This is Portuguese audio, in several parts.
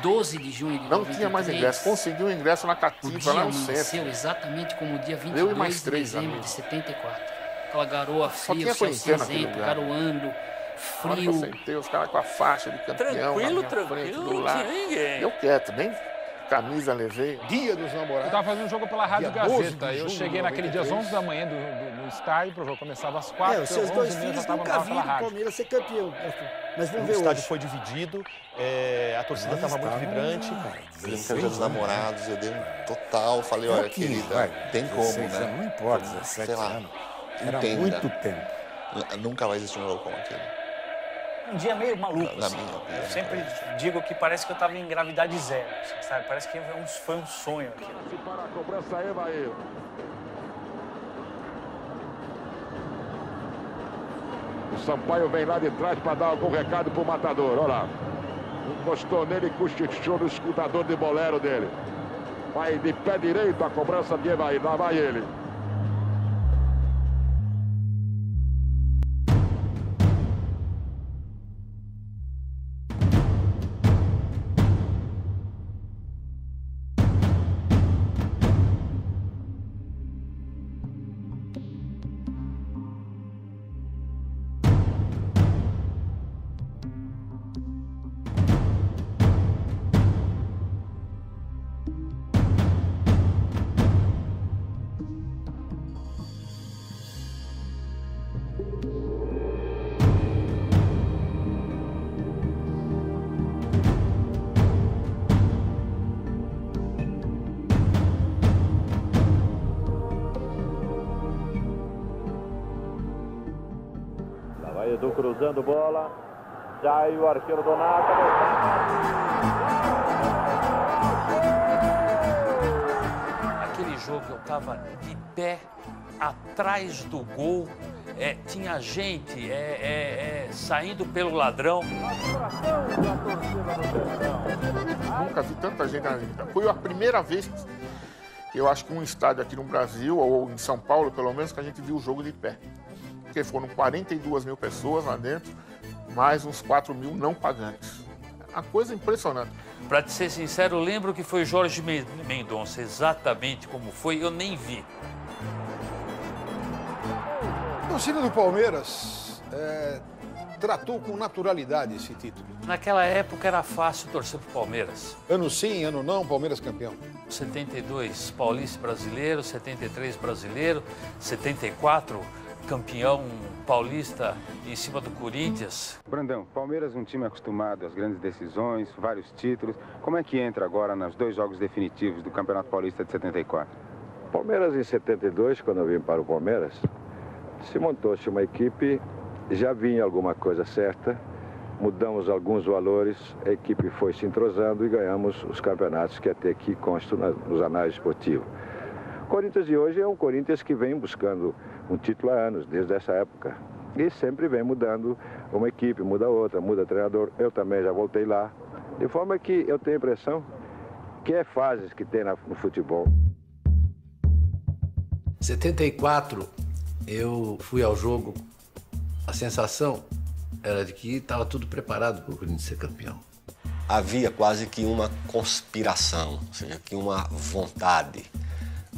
12 de junho de 93. Não tinha mais ingresso. Conseguiu um ingresso na Cativa, lá no centro. Nasceu exatamente como o dia 22 Eu e mais de 3 dezembro amigos. de 74. Aquela garoa Só fria, tinha céu corintiano naquele cinzento, lugar. garoando, Na hora que eu frio. sentei, os caras com a faixa de campeão na minha frente, do não lado. tinha ninguém. Eu quieto, nem camisa levei. Dia dos Namorados. Eu tava fazendo um jogo pela Rádio Dia 12 Gazeta. de Eu junho cheguei de naquele dia às 93. 11 da manhã no estádio, o jogo começava às 4, Os seus 11 dois e meia já filhos estavam nunca lá pela viram o rádio. Palmeiras ser campeão, Arthur. Mas vamos O ver estádio hoje. foi dividido, a torcida estava muito vibrante. Brinca Dia dos Namorados, eu dei um total, falei, olha, querida, tem como, né? Não importa, 17 Sei lá, anos. Era entenda. muito tempo. Nunca vai existir um jogo como aquele. Um dia meio maluco, Na assim. minha opinião. Eu sempre digo que parece que eu tava em gravidade zero, assim, sabe? Parece que foi um sonho aquilo. Se para a cobrança, Evair. O Sampaio vem lá de trás para dar algum recado pro matador, olha lá. Encostou nele e cochichou no escutador de bolero dele. Vai de pé direito a cobrança de Evair, lá vai ele. Vai Edu cruzando bola. Sai o arqueiro Donato. Aquele jogo eu tava de pé atrás do gol. Tinha gente saindo pelo ladrão. Nunca vi tanta gente na vida. Foi a primeira vez que eu acho que um estádio aqui no Brasil, ou em São Paulo, pelo menos, que a gente viu o jogo de pé. Porque foram 42 mil pessoas lá dentro, mais uns 4 mil não pagantes. Uma coisa impressionante. Pra te ser sincero, eu lembro que foi Jorge Mendonça, exatamente como foi, eu nem vi. A torcida do Palmeiras tratou com naturalidade esse título. Naquela época era fácil torcer pro Palmeiras. Ano sim, ano não, Palmeiras campeão. 72 paulista brasileiro, 73 brasileiro, 74 campeão paulista em cima do Corinthians. Brandão, Palmeiras é um time acostumado às grandes decisões, vários títulos. Como é que entra agora nos 2 jogos definitivos do Campeonato Paulista de 74? Palmeiras em 72, quando eu vim para o Palmeiras, se montou-se uma equipe, já vinha alguma coisa certa, mudamos alguns valores, a equipe foi se entrosando e ganhamos os campeonatos que até aqui constam nos anais esportivos. O Corinthians de hoje é um Corinthians que vem buscando um título há anos, desde essa época. E sempre vem mudando uma equipe, muda outra, muda treinador. Eu também já voltei lá. De forma que eu tenho a impressão que é fases que tem no futebol. Em 74, eu fui ao jogo. A sensação era de que estava tudo preparado para o Corinthians ser campeão. Havia quase que uma conspiração, ou seja, que uma vontade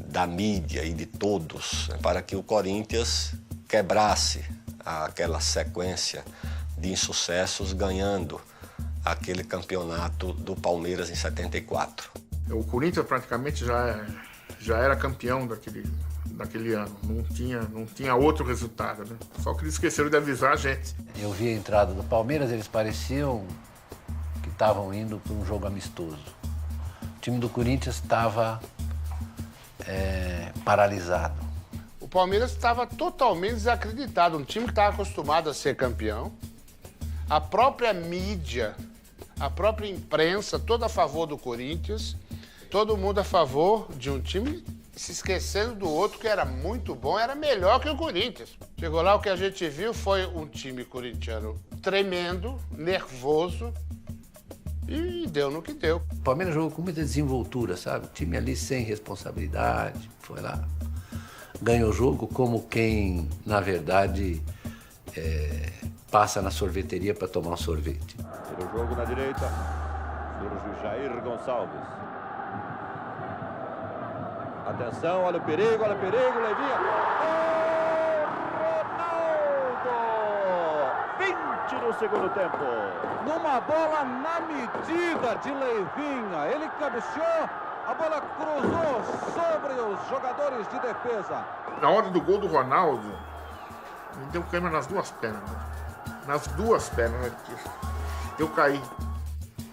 da mídia e de todos, né, para que o Corinthians quebrasse aquela sequência de insucessos, ganhando aquele campeonato do Palmeiras em 74. O Corinthians praticamente já era campeão daquele ano, não tinha outro resultado, né? Só que eles esqueceram de avisar a gente. Eu vi a entrada do Palmeiras, eles pareciam que estavam indo para um jogo amistoso. O time do Corinthians estava paralisado. O Palmeiras estava totalmente desacreditado, um time que estava acostumado a ser campeão. A própria mídia, a própria imprensa, toda a favor do Corinthians, todo mundo a favor de um time se esquecendo do outro que era muito bom, era melhor que o Corinthians. Chegou lá, o que a gente viu foi um time corintiano tremendo, nervoso, e deu no que deu. O Palmeiras jogou com muita desenvoltura, sabe? O time ali sem responsabilidade, foi lá, ganhou o jogo como quem, na verdade, passa na sorveteria para tomar um sorvete. O jogo na direita, Surge o Jair Gonçalves. Atenção, olha o perigo, Leivinha. Ronaldo! 20 no segundo tempo. Numa bola na medida de Leivinha. Ele cabeceou, a bola cruzou sobre os jogadores de defesa. Na hora do gol do Ronaldo, me deu câimbra nas duas pernas. Nas duas pernas. Eu caí.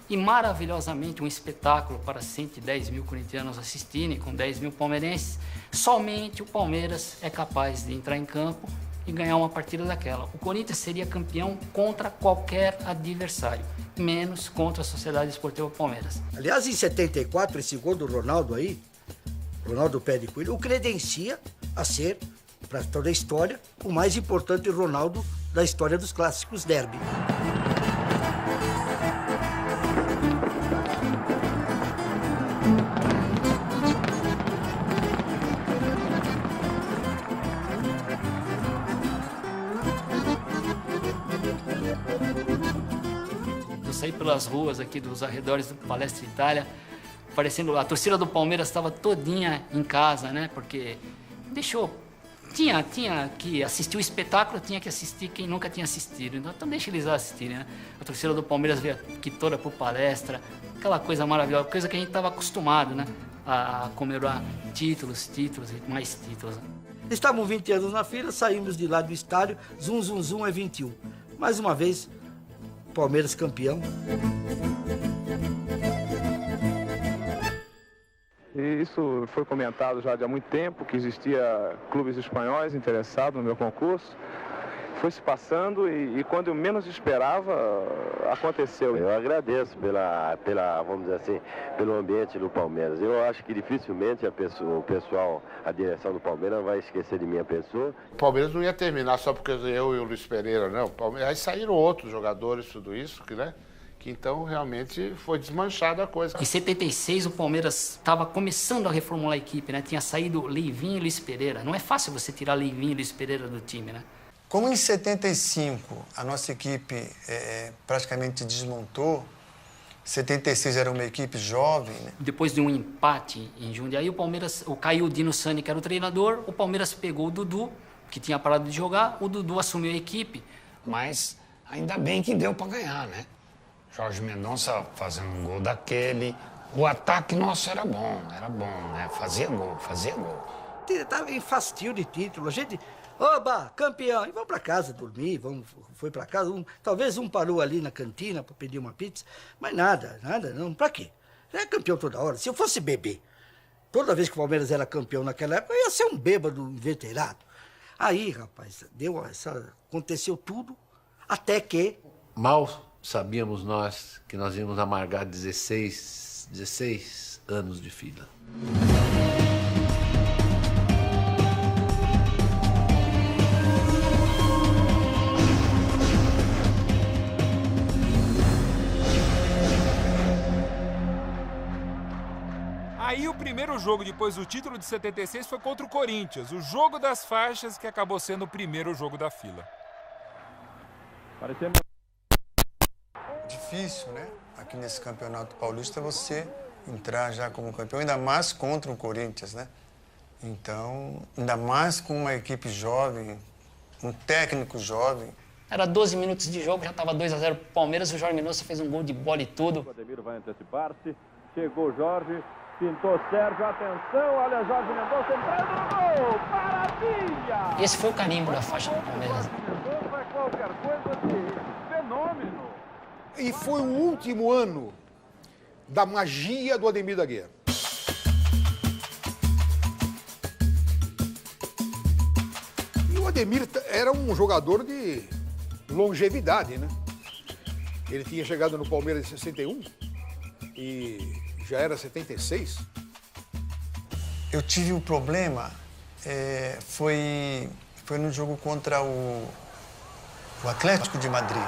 E maravilhosamente um espetáculo para 110 mil corintianos assistirem, com 10 mil palmeirenses. Somente o Palmeiras é capaz de entrar em campo e ganhar uma partida daquela. O Corinthians seria campeão contra qualquer adversário, menos contra a Sociedade Esportiva Palmeiras. Aliás, em 74, esse gol do Ronaldo aí, Ronaldo Pé de Coelho, o credencia a ser, para toda a história, o mais importante Ronaldo da história dos clássicos derby. Eu saí pelas ruas aqui dos arredores do Palestra Itália, parecendo a torcida do Palmeiras estava todinha em casa, né? Porque tinha que assistir o espetáculo, tinha que assistir quem nunca tinha assistido. Então deixa eles assistirem, né? A torcida do Palmeiras veio aqui toda pro Palestra, aquela coisa maravilhosa, coisa que a gente estava acostumado, né? A comemorar títulos e mais títulos. Estavam 20 anos na fila, saímos de lá do estádio, zum, é 21. Mais uma vez, Palmeiras campeão. E isso foi comentado já há muito tempo, que existia clubes espanhóis interessados no meu concurso. Foi se passando e quando eu menos esperava, aconteceu. Eu agradeço vamos dizer assim, pelo ambiente do Palmeiras. Eu acho que dificilmente o pessoal, a direção do Palmeiras vai esquecer de minha pessoa. O Palmeiras não ia terminar só porque eu e o Luiz Pereira, não. Aí saíram outros jogadores, tudo isso, né? Que então realmente foi desmanchada a coisa. Em 76 o Palmeiras estava começando a reformular a equipe, né? Tinha saído Leivinho e Luiz Pereira. Não é fácil você tirar Leivinho e Luiz Pereira do time, né? Como em 75 a nossa equipe praticamente desmontou, 76 era uma equipe jovem, né? Depois de um empate em Jundiaí, caiu o Dino Sani, que era o treinador, o Palmeiras pegou o Dudu, que tinha parado de jogar, o Dudu assumiu a equipe. Mas ainda bem que deu para ganhar, né? Jorge Mendonça fazendo um gol daquele. O ataque nosso era bom, né? Fazia gol. Estava em fastio de título. A gente, oba, campeão. E vamos para casa dormir, foi para casa. Talvez um parou ali na cantina para pedir uma pizza. Mas nada, não. Para quê? É campeão toda hora. Se eu fosse bebê, toda vez que o Palmeiras era campeão naquela época, eu ia ser um bêbado inveterado. Aí, rapaz, aconteceu tudo, até que... Mal sabíamos nós que nós íamos amargar 16 anos de fila. Aí o primeiro jogo depois do título de 76 foi contra o Corinthians, o jogo das faixas, que acabou sendo o primeiro jogo da fila. Difícil, né? Aqui nesse Campeonato Paulista você entrar já como campeão, ainda mais contra o Corinthians, né? Então, ainda mais com uma equipe jovem, um técnico jovem. Era 12 minutos de jogo, já estava 2-0 pro Palmeiras, o Jorge Mendonça fez um gol de bola e tudo. O Ademir vai antecipar-se, chegou o Jorge, pintou Sérgio, atenção, olha Jorge Mendonça entrando no gol, maravilha! Esse foi o carimbo da faixa do Palmeiras. Mendonça é qualquer coisa de fenômeno. E foi o último ano da magia do Ademir da Guia. E o Ademir era um jogador de longevidade, né? Ele tinha chegado no Palmeiras em 61 e já era 76. Eu tive um problema, foi no jogo contra o Atlético de Madrid.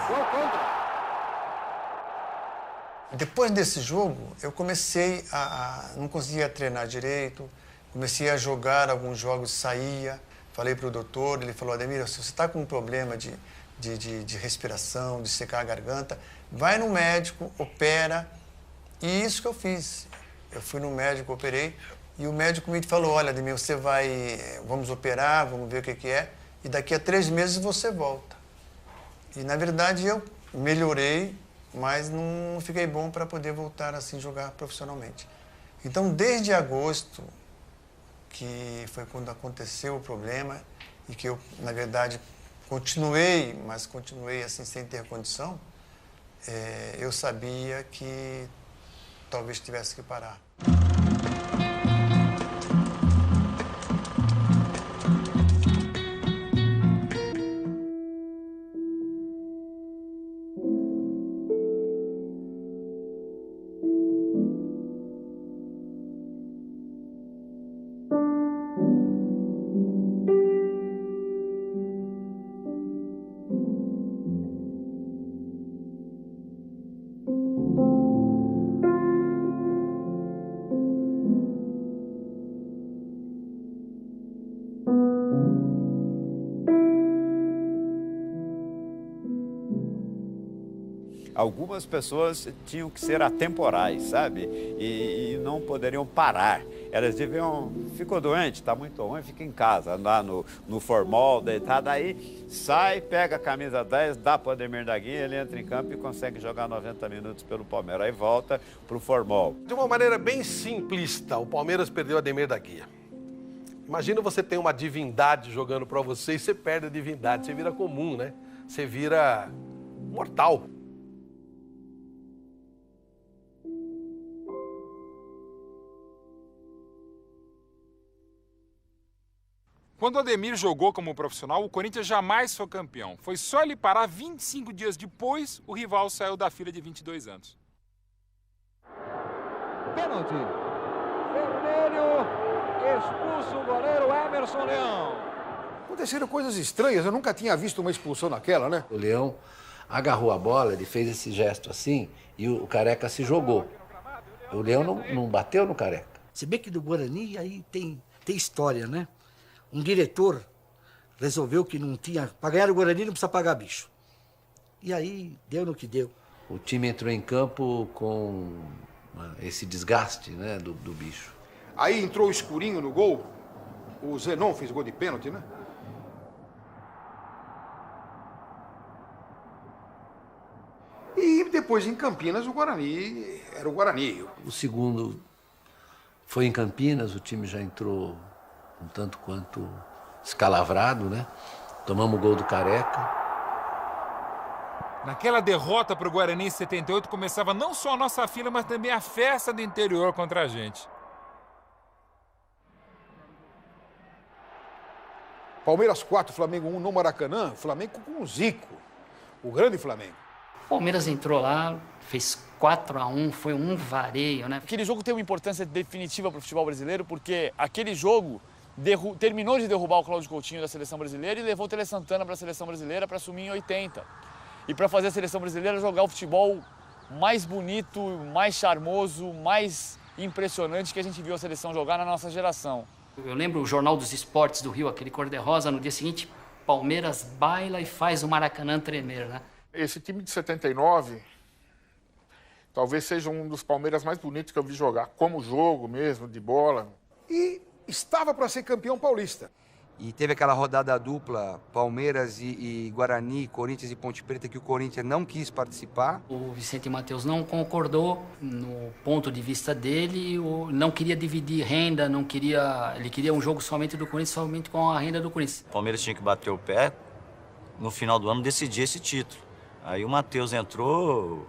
Depois desse jogo, eu comecei não conseguia treinar direito, comecei a jogar alguns jogos, saía, falei para o doutor, ele falou, Ademir, se você está com um problema de respiração, de secar a garganta, vai no médico, opera E isso que eu fiz. Eu fui no médico, operei, e o médico me falou, olha, Ademir, você vamos operar, vamos ver o que é, e daqui a 3 meses você volta. E, na verdade, eu melhorei, mas não fiquei bom para poder voltar assim jogar profissionalmente. Então, desde agosto, que foi quando aconteceu o problema, e que eu, na verdade, continuei assim sem ter condição, eu sabia que talvez tivesse que parar. Algumas pessoas tinham que ser atemporais, sabe? E não poderiam parar. Elas deviam... Ficou doente, está muito ruim, fica em casa, andar no formol, deitado. Aí sai, pega a camisa 10, dá para o Ademir da Guia, ele entra em campo e consegue jogar 90 minutos pelo Palmeiras. Aí volta para o formol. De uma maneira bem simplista, o Palmeiras perdeu o Ademir da Guia. Imagina você tem uma divindade jogando para você e você perde a divindade. Você vira comum, né? Você vira mortal. Quando o Ademir jogou como profissional, o Corinthians jamais foi campeão. Foi só ele parar 25 dias depois, o rival saiu da fila de 22 anos. Pênalti. Vermelho. Expulso o goleiro Emerson Leão. Aconteceram coisas estranhas, eu nunca tinha visto uma expulsão naquela, né? O Leão agarrou a bola, ele fez esse gesto assim e o Careca se jogou. O Leão não bateu no Careca. Se bem que do Guarani aí tem história, né? Um diretor resolveu que não tinha... Para ganhar o Guarani não precisa pagar bicho. E aí deu no que deu. O time entrou em campo com esse desgaste, né, do bicho. Aí entrou o Escurinho no gol. O Zenon fez gol de pênalti, né? E depois em Campinas o Guarani era o Guarani. O segundo foi em Campinas, o time já entrou um tanto quanto escalavrado, né? Tomamos o gol do Careca. Naquela derrota para o Guarani em 78, começava não só a nossa fila, mas também a festa do interior contra a gente. Palmeiras 4, Flamengo 1 no Maracanã. Flamengo com o Zico, o grande Flamengo. O Palmeiras entrou lá, fez 4-1, foi um vareio, né? Aquele jogo tem uma importância definitiva para o futebol brasileiro, porque aquele jogo terminou de derrubar o Cláudio Coutinho da seleção brasileira e levou o Tele Santana para a seleção brasileira para assumir em 80. E para fazer a seleção brasileira jogar o futebol mais bonito, mais charmoso, mais impressionante que a gente viu a seleção jogar na nossa geração. Eu lembro o Jornal dos Esportes do Rio, aquele cor-de-rosa, no dia seguinte, Palmeiras baila e faz o Maracanã tremer, né? Esse time de 79 talvez seja um dos Palmeiras mais bonitos que eu vi jogar, como jogo mesmo, de bola. E estava para ser campeão paulista. E teve aquela rodada dupla, Palmeiras e Guarani, Corinthians e Ponte Preta, que o Corinthians não quis participar. O Vicente Matheus não concordou no ponto de vista dele, não queria dividir renda, ele queria um jogo somente do Corinthians, somente com a renda do Corinthians. O Palmeiras tinha que bater o pé, no final do ano, decidir esse título. Aí o Matheus entrou,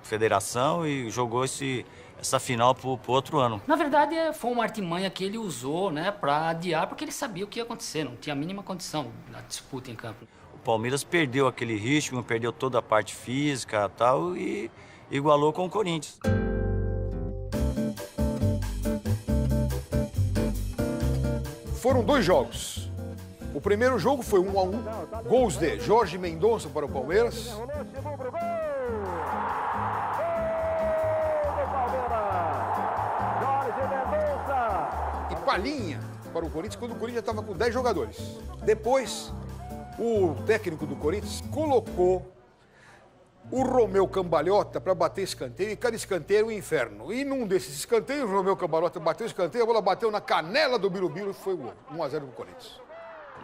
federação, e jogou essa final pro outro ano. Na verdade, foi uma artimanha que ele usou, né, para adiar, porque ele sabia o que ia acontecer, não tinha a mínima condição na disputa em campo. O Palmeiras perdeu aquele ritmo, perdeu toda a parte física e tal, e igualou com o Corinthians. Foram 2 jogos. O primeiro jogo foi 1-1, gols de Jorge Mendonça para o Palmeiras. E Palhinha para o Corinthians, quando o Corinthians estava com 10 jogadores. Depois, o técnico do Corinthians colocou o Romeu Cambalhota para bater escanteio, e cada escanteio era um inferno. E num desses escanteios, o Romeu Cambalhota bateu o escanteio, a bola bateu na canela do Birubiru e foi o gol. 1-0 pro Corinthians.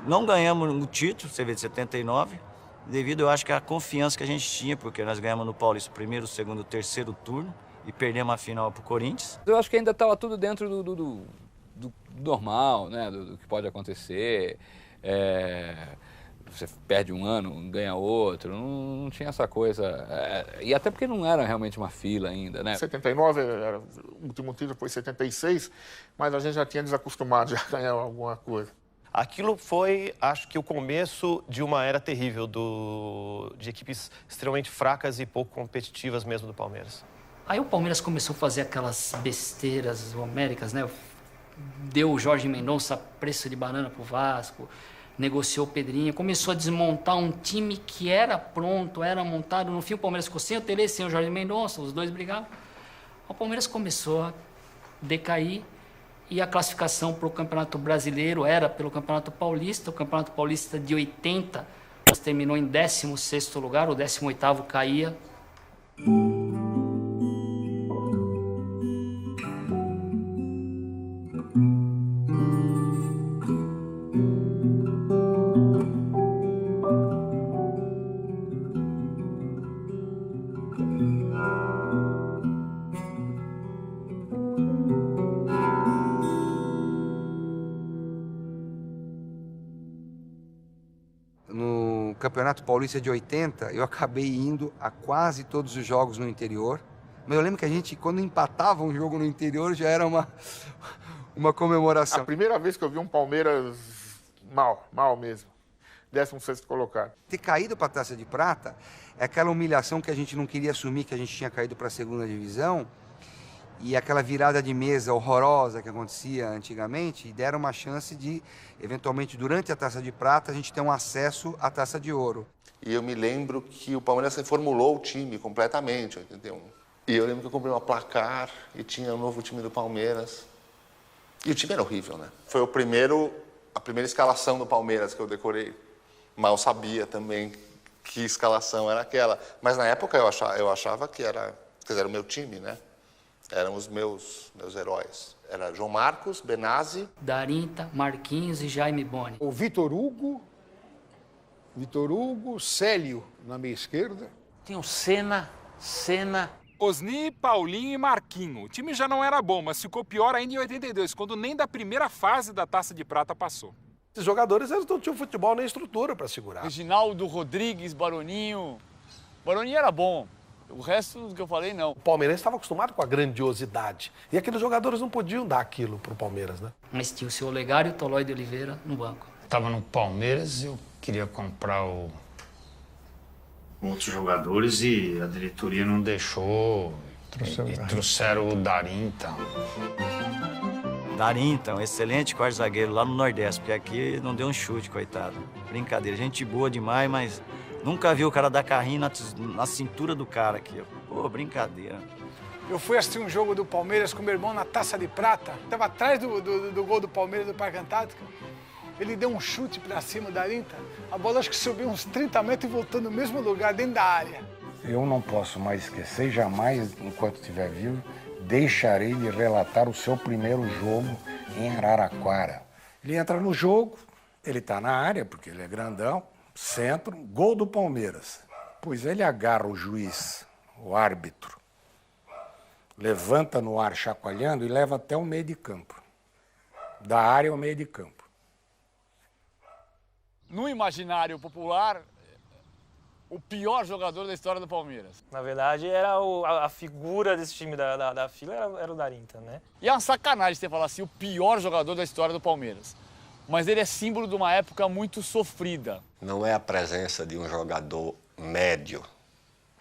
Não ganhamos o título, você vê, de 79, devido, eu acho, que à confiança que a gente tinha, porque nós ganhamos no Paulista o primeiro, o segundo, o terceiro turno e perdemos a final pro Corinthians. Eu acho que ainda estava tudo dentro do normal, né? Do que pode acontecer. Você perde um ano, ganha outro, não tinha essa coisa. E até porque não era realmente uma fila ainda, né? 79, o último título foi 76, mas a gente já tinha desacostumado a ganhar alguma coisa. Aquilo foi, acho que, o começo de uma era terrível de equipes extremamente fracas e pouco competitivas mesmo do Palmeiras. Aí o Palmeiras começou a fazer aquelas besteiras homéricas, né? Deu o Jorge Mendonça preço de banana pro Vasco, negociou o Pedrinho, começou a desmontar um time que era pronto, era montado. No fim, o Palmeiras ficou sem o Tele, sem o Jorge Mendonça, os dois brigavam. O Palmeiras começou a decair e a classificação para o Campeonato Brasileiro era pelo Campeonato Paulista. O Campeonato Paulista de 80, nós terminou em 16º lugar, o 18º caía. Campeonato Paulista de 80, eu acabei indo a quase todos os jogos no interior. Mas eu lembro que a gente, quando empatava um jogo no interior, já era uma comemoração. A primeira vez que eu vi um Palmeiras mal mesmo. 16º colocado. Ter caído para a Taça de Prata é aquela humilhação que a gente não queria assumir, que a gente tinha caído para a 2ª divisão. E aquela virada de mesa horrorosa que acontecia antigamente, deram uma chance de, eventualmente, durante a Taça de Prata, a gente ter um acesso à Taça de Ouro. E eu me lembro que o Palmeiras reformulou o time completamente, em 81. E eu lembro que eu comprei uma placar e tinha um novo time do Palmeiras. E o time era horrível, né? Foi a primeira escalação do Palmeiras que eu decorei. Mal sabia também que escalação era aquela. Mas na época eu achava que era o meu time, né? Eram os meus heróis. Era João Marcos, Benazzi, Darinta, Marquinhos e Jaime Boni. O Vitor Hugo, Célio na meia esquerda. Tem o Senna. Osni, Paulinho e Marquinho. O time já não era bom, mas ficou pior ainda em 82, quando nem da primeira fase da Taça de Prata passou. Esses jogadores eles não tinham futebol nem estrutura para segurar. Reginaldo, Rodrigues, Baroninho. Baroninho era bom. O resto do que eu falei, não. O palmeirense estava acostumado com a grandiosidade. E aqueles jogadores não podiam dar aquilo pro Palmeiras, né? Mas tinha o seu Olegário e o Tolói de Oliveira no banco. Estava no Palmeiras, eu queria comprar outros jogadores e a diretoria não deixou. Trouxeram o Darinta. Darinta, um excelente quarto-zagueiro lá no Nordeste, porque aqui não deu um chute, coitado. Brincadeira, gente boa demais, mas nunca vi o cara dar carrinho na cintura do cara aqui. Pô, brincadeira. Eu fui assistir um jogo do Palmeiras com meu irmão na Taça de Prata. Estava atrás do gol do Palmeiras do Parque Antártico. Ele deu um chute para cima da Darinta. A bola acho que subiu uns 30 metros e voltou no mesmo lugar, dentro da área. Eu não posso mais esquecer, jamais, enquanto estiver vivo, deixarei de relatar o seu primeiro jogo em Araraquara. Ele entra no jogo, ele está na área, porque ele é grandão, centro, gol do Palmeiras. Pois ele agarra o juiz, o árbitro, levanta no ar chacoalhando e leva até o meio de campo. Da área ao meio de campo. No imaginário popular, o pior jogador da história do Palmeiras. Na verdade, era a figura desse time da fila era o Darinta, né? E é uma sacanagem você falar assim, o pior jogador da história do Palmeiras. Mas ele é símbolo de uma época muito sofrida. Não é a presença de um jogador médio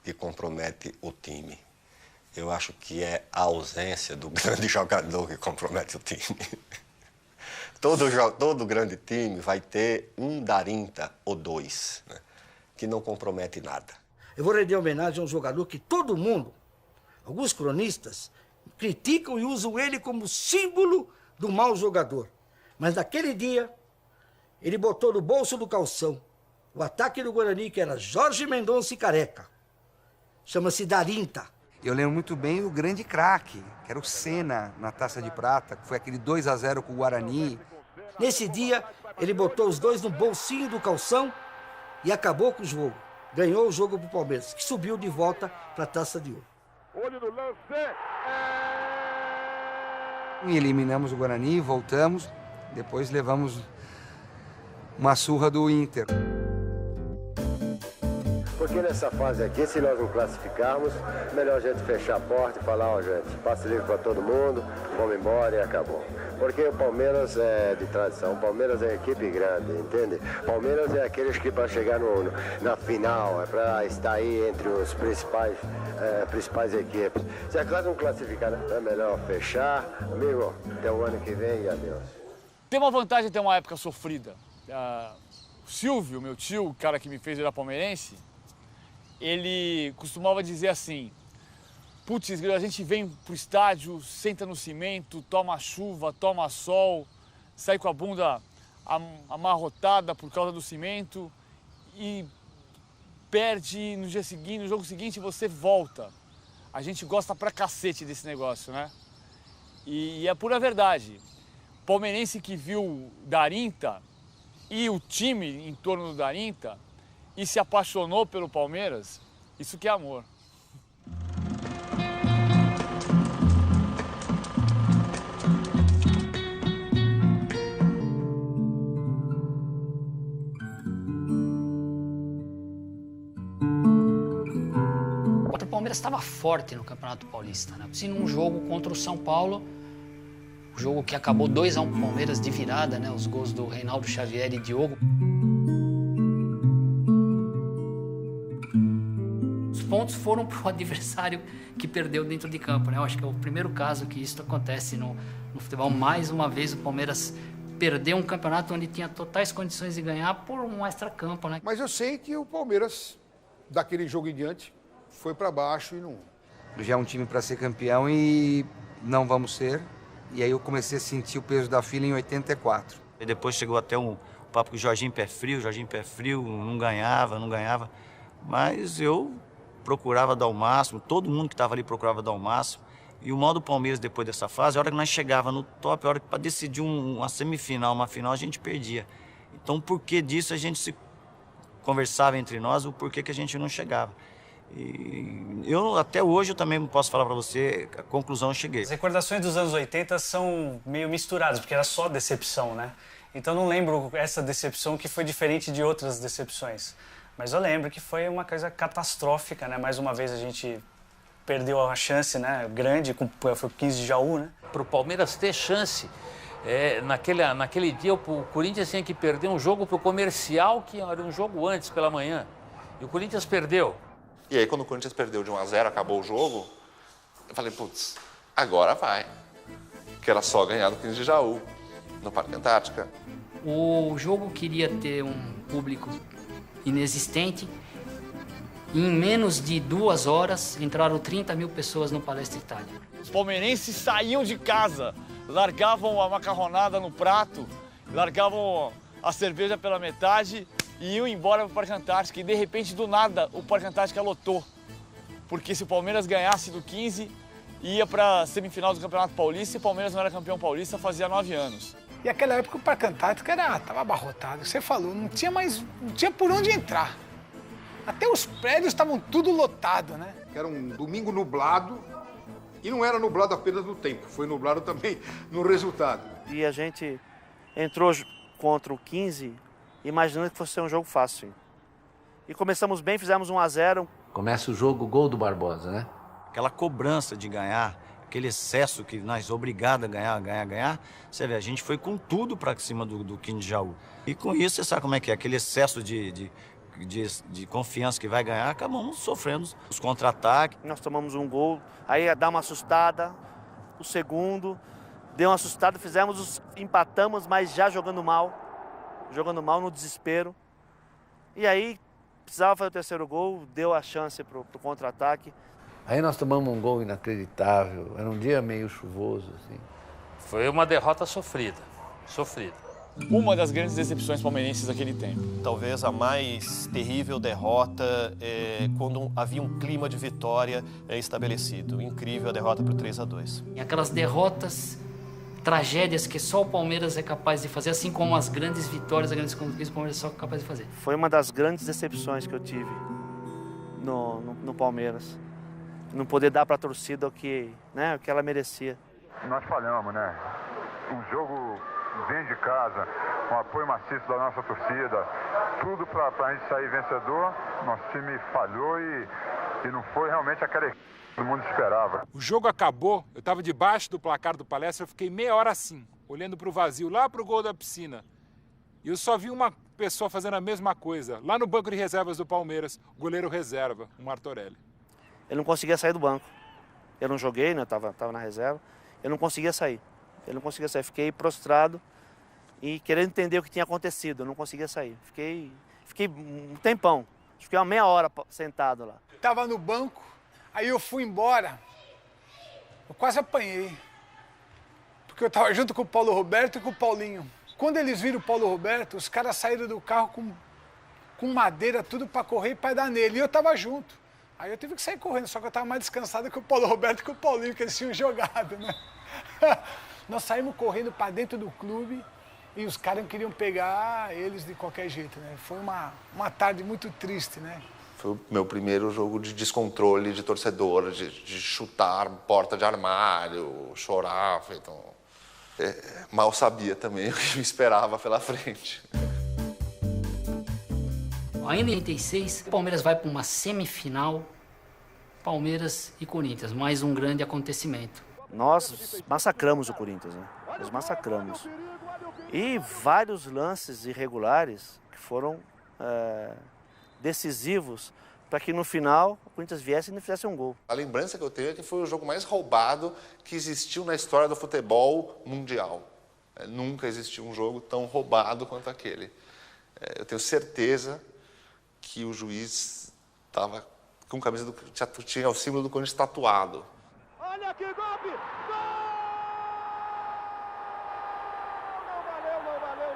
que compromete o time. Eu acho que é a ausência do grande jogador que compromete o time. Todo grande time vai ter um Darinta ou dois, né, que não compromete nada. Eu vou render homenagem a um jogador que todo mundo, alguns cronistas, criticam e usam ele como símbolo do mau jogador. Mas naquele dia, ele botou no bolso do calção o ataque do Guarani, que era Jorge Mendonça e Careca. chama-se Darinta. Eu lembro muito bem o grande craque, que era o Senna na Taça de Prata, que foi aquele 2-0 com o Guarani. Nesse dia, ele botou os dois no bolsinho do calção e acabou com o jogo. Ganhou o jogo pro Palmeiras, que subiu de volta para a Taça de Ouro. Olho no lance. E eliminamos o Guarani, voltamos, depois levamos uma surra do Inter. Porque nessa fase aqui, se nós não classificarmos, melhor a gente fechar a porta e falar, ó, gente, passe livre para todo mundo, vamos embora e acabou. Porque o Palmeiras é de tradição, o Palmeiras é equipe grande, entende? Palmeiras é aqueles que para chegar na final, é para estar aí entre os principais equipes. Se a classe não classificar, é melhor fechar. Amigo, até o ano que vem e adeus. Tem uma vantagem de ter uma época sofrida. O Silvio, meu tio, o cara que me fez virar palmeirense, ele costumava dizer assim: putz, a gente vem pro estádio, senta no cimento, toma chuva, toma sol, sai com a bunda amarrotada por causa do cimento e perde no dia seguinte, no jogo seguinte você volta. A gente gosta pra cacete desse negócio, né? E é pura verdade. Palmeirense que viu Darinta e o time em torno do Darinta e se apaixonou pelo Palmeiras, isso que é amor. O Palmeiras estava forte no Campeonato Paulista, né? Se num jogo contra o São Paulo, o jogo que acabou 2-1 pro Palmeiras de virada, né? Os gols do Reinaldo Xavier e Diogo. Os pontos foram pro adversário que perdeu dentro de campo, né? Eu acho que é o primeiro caso que isso acontece no futebol. Mais uma vez o Palmeiras perdeu um campeonato onde tinha totais condições de ganhar por um extracampo, né? Mas eu sei que o Palmeiras, daquele jogo em diante, foi para baixo e não... Já é um time para ser campeão e não vamos ser. E aí eu comecei a sentir o peso da fila em 84. E depois chegou até um papo com o Jorginho Pé Frio, não ganhava. Mas eu procurava dar o máximo, todo mundo que estava ali procurava dar o máximo. E o mal do Palmeiras depois dessa fase, a hora que nós chegava no top, a hora que para decidir uma semifinal, uma final, a gente perdia. Então, por que disso a gente se conversava entre nós, o porquê que a gente não chegava. E eu, até hoje, eu também posso falar para você, a conclusão eu cheguei. As recordações dos anos 80 são meio misturadas, porque era só decepção, né? Então não lembro essa decepção que foi diferente de outras decepções. Mas eu lembro que foi uma coisa catastrófica, né? Mais uma vez a gente perdeu a chance, né? Grande, foi o 15 de Jaú, né? Para o Palmeiras ter chance, naquele dia o Corinthians tinha que perder um jogo para o Comercial, que era um jogo antes, pela manhã. E o Corinthians perdeu. E aí, quando o Corinthians perdeu de 1-0, acabou o jogo, eu falei, putz, agora vai. Que era só ganhar do 15 de Jaú, no Parque Antártica. O jogo queria ter um público inexistente. Em menos de 2 horas, entraram 30 mil pessoas no Palestra Itália. Os palmeirenses saíam de casa, largavam a macarronada no prato, largavam a cerveja pela metade e iam embora para o Parque Antártica. E, de repente, do nada, o Parque Antártica lotou. Porque se o Palmeiras ganhasse do 15, ia para a semifinal do Campeonato Paulista e o Palmeiras não era campeão paulista fazia 9 anos. E naquela época o Parque Antártica estava abarrotado. Você falou, não tinha por onde entrar. Até os prédios estavam tudo lotado, né? Era um domingo nublado e não era nublado apenas no tempo, foi nublado também no resultado. E a gente entrou contra o 15 imaginando que fosse ser um jogo fácil. E começamos bem, fizemos 1-0. Começa o jogo, gol do Barbosa, né? Aquela cobrança de ganhar, aquele excesso que nós obrigados a ganhar, você vê, a gente foi com tudo para cima do 15 de Jaú. E com isso, você sabe como é que é, aquele excesso de confiança que vai ganhar, acabamos sofrendo os contra-ataques. Nós tomamos um gol, aí dá uma assustada, o segundo, deu uma assustada, empatamos, mas já jogando mal no desespero. E aí, precisava fazer o terceiro gol, deu a chance pro contra-ataque. Aí nós tomamos um gol inacreditável, era um dia meio chuvoso, assim. Foi uma derrota sofrida. uma das grandes decepções palmeirenses daquele tempo. Talvez a mais terrível derrota quando havia um clima de vitória estabelecido. Incrível a derrota por 3-2. E aquelas derrotas, tragédias que só o Palmeiras é capaz de fazer, assim como as grandes vitórias, as grandes conquistas, o Palmeiras é só capaz de fazer. Foi uma das grandes decepções que eu tive no Palmeiras. Não poder dar para a torcida o que ela merecia. Nós falhamos, né? Um jogo dentro de casa, com apoio maciço da nossa torcida, tudo para a gente sair vencedor. Nosso time falhou e não foi realmente aquela que todo mundo esperava. O jogo acabou, eu estava debaixo do placar do Palestra, eu fiquei meia hora assim, olhando para o vazio, lá para o gol da piscina. E eu só vi uma pessoa fazendo a mesma coisa, lá no banco de reservas do Palmeiras, o goleiro reserva, o Martorelli. Eu não conseguia sair do banco. Eu não joguei, né? Eu tava na reserva. Eu não conseguia sair. Fiquei prostrado e querendo entender o que tinha acontecido. Eu não conseguia sair. Fiquei um tempão. Fiquei uma meia hora sentado lá. Tava no banco, aí eu fui embora. Eu quase apanhei. Porque eu tava junto com o Paulo Roberto e com o Paulinho. Quando eles viram o Paulo Roberto, os caras saíram do carro com madeira, tudo para correr e para dar nele. E eu tava junto. Aí eu tive que sair correndo, só que eu estava mais descansado que o Paulo Roberto e que o Paulinho, que eles tinham jogado, né? Nós saímos correndo para dentro do clube e os caras queriam pegar eles de qualquer jeito, né? Foi uma tarde muito triste, né? Foi o meu primeiro jogo de descontrole de torcedor, de chutar porta de armário, chorar. Então, mal sabia também o que me esperava pela frente. Ainda em 86, o Palmeiras vai para uma semifinal, Palmeiras e Corinthians, mais um grande acontecimento. Nós massacramos o Corinthians, né? Nós massacramos. E vários lances irregulares que foram decisivos para que no final o Corinthians viesse e não fizesse um gol. A lembrança que eu tenho é que foi o jogo mais roubado que existiu na história do futebol mundial. Nunca existiu um jogo tão roubado quanto aquele. Eu tenho certeza que o juiz estava com camisa tinha o símbolo do Corinthians tatuado. Olha que golpe!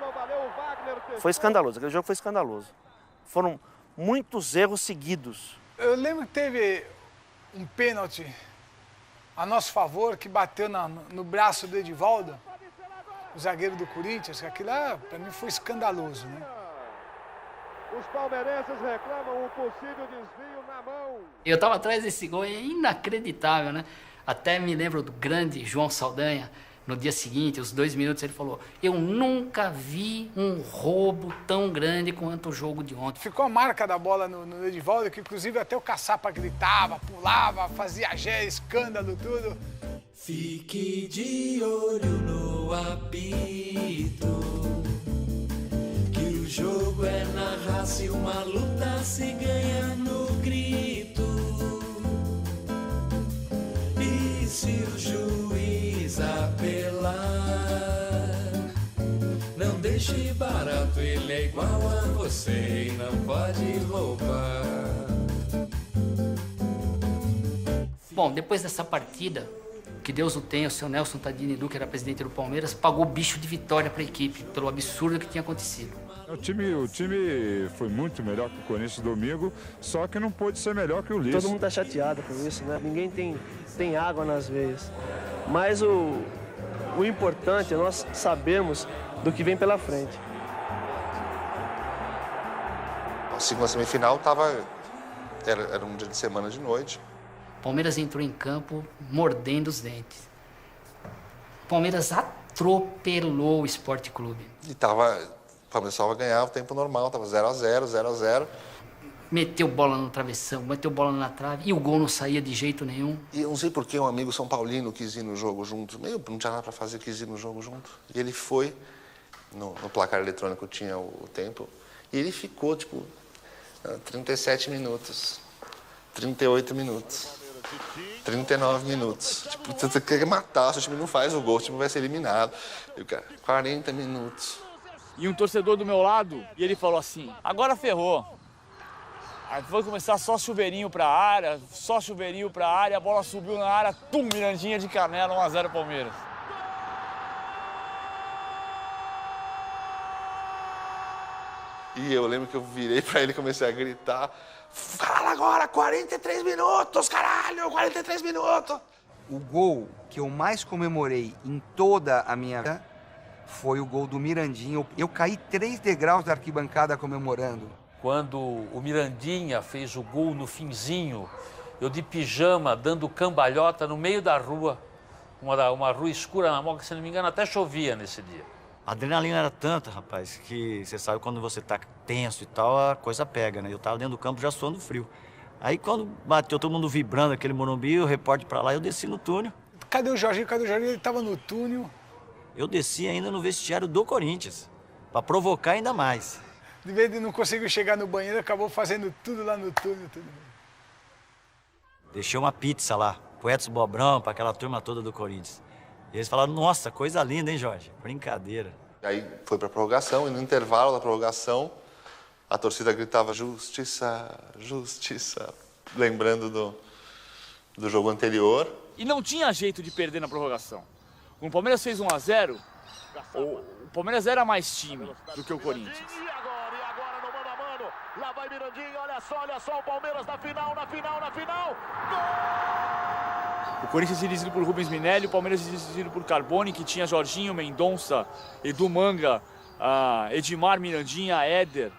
Não valeu, o Wagner... Foi escandaloso, aquele jogo foi escandaloso. Foram muitos erros seguidos. Eu lembro que teve um pênalti a nosso favor, que bateu no braço do Edivaldo, o zagueiro do Corinthians, que aquilo lá, para mim, foi escandaloso, né? Os palmeirenses reclamam um possível desvio na mão. Eu estava atrás desse gol, é inacreditável, né? Até me lembro do grande João Saldanha, no dia seguinte, os 2 minutos, ele falou: eu nunca vi um roubo tão grande quanto o jogo de ontem. Ficou a marca da bola no Edivaldo, que inclusive até o caçapa gritava, pulava, fazia escândalo, tudo. Fique de olho no apito, que o jogo é na raça e uma luta se ganha no grito. E se o juiz apelar, não deixe barato, ele é igual a você e não pode roubar. Bom, depois dessa partida, que Deus o tenha, o seu Nelson Tadini Duque, que era presidente do Palmeiras, pagou bicho de vitória para a equipe, pelo absurdo que tinha acontecido. O time foi muito melhor que o Corinthians domingo, só que não pôde ser melhor que o Lício. Todo mundo tá chateado com isso, né? Ninguém tem água nas veias. Mas o importante é nós sabermos do que vem pela frente. A segunda semifinal era um dia de semana de noite. O Palmeiras entrou em campo mordendo os dentes. O Palmeiras atropelou o Sport Clube. E o Palmeiras só ganhar o tempo normal, estava 0-0, 0-0. Meteu bola no travessão, meteu bola na trave e o gol não saía de jeito nenhum. E eu não sei por que um amigo São Paulino quis ir no jogo junto. Não tinha nada para fazer, quis ir no jogo junto. E ele foi, no placar eletrônico tinha o tempo, e ele ficou, 37 minutos, 38 minutos. 39 minutos. Você quer matar, se o time não faz o gol, o time vai ser eliminado. E o cara, 40 minutos. E um torcedor do meu lado, e ele falou assim: agora ferrou. Aí foi começar só chuveirinho pra área, a bola subiu na área, Mirandinha de canela, 1-0 Palmeiras. E eu lembro que eu virei para ele e comecei a gritar: fala agora, 43 minutos, caralho, 43 minutos. O gol que eu mais comemorei em toda a minha vida foi o gol do Mirandinha. Eu caí 3 degraus da arquibancada comemorando. Quando o Mirandinha fez o gol no finzinho, eu de pijama, dando cambalhota no meio da rua, uma rua escura na Moca, se não me engano, até chovia nesse dia. A adrenalina era tanta, rapaz, que você sabe quando você tá tenso e tal, a coisa pega, né? Eu tava dentro do campo já suando frio. Aí quando bateu todo mundo vibrando aquele Morumbi, o repórter pra lá, eu desci no túnel. Cadê o Jorginho? Cadê o Jorginho? Ele tava no túnel. Eu desci ainda no vestiário do Corinthians, pra provocar ainda mais. De vez de não conseguir chegar no banheiro, acabou fazendo tudo lá no túnel. Tudo. Deixei uma pizza lá, pro Edson Bobrão, pra aquela turma toda do Corinthians. E eles falaram, nossa, coisa linda, hein, Jorge? Brincadeira. Aí foi pra prorrogação, e no intervalo da prorrogação, a torcida gritava: justiça, justiça, lembrando do jogo anterior. E não tinha jeito de perder na prorrogação. Quando o Palmeiras fez 1-0, o Palmeiras era mais time do que o Corinthians. E agora no mano a mano. Lá vai Mirandinha, olha só o Palmeiras na final. O Corinthians dirigido por Rubens Minelli, o Palmeiras dirigido por Carboni, que tinha Jorginho, Mendonça, Edu Manga, Edmar, Mirandinha, Éder.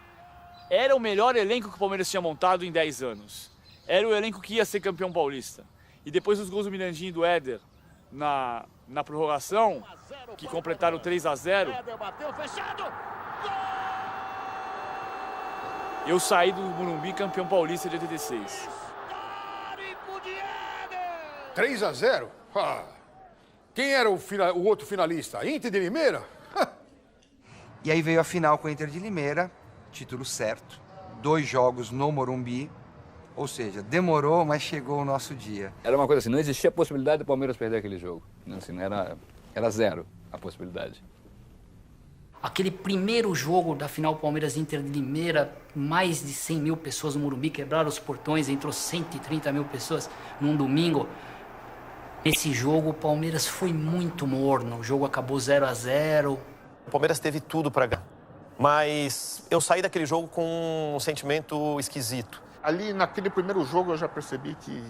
Era o melhor elenco que o Palmeiras tinha montado em 10 anos. Era o elenco que ia ser campeão paulista. E depois dos gols do Mirandinha e do Éder na prorrogação, que completaram 3-0, eu saí do Morumbi campeão paulista de 86. 3-0? Ah. Quem era o outro finalista? Inter de Limeira? E aí veio a final com o Inter de Limeira, título certo, 2 jogos no Morumbi, ou seja, demorou, mas chegou o nosso dia. Era uma coisa assim, não existia a possibilidade do Palmeiras perder aquele jogo. Assim, era zero a possibilidade. Aquele primeiro jogo da final Palmeiras-Inter de Limeira, mais de 100 mil pessoas no Morumbi, quebraram os portões, entrou 130 mil pessoas num domingo. Nesse jogo o Palmeiras foi muito morno, o jogo acabou 0-0. O Palmeiras teve tudo para ganhar, mas eu saí daquele jogo com um sentimento esquisito. Ali naquele primeiro jogo eu já percebi que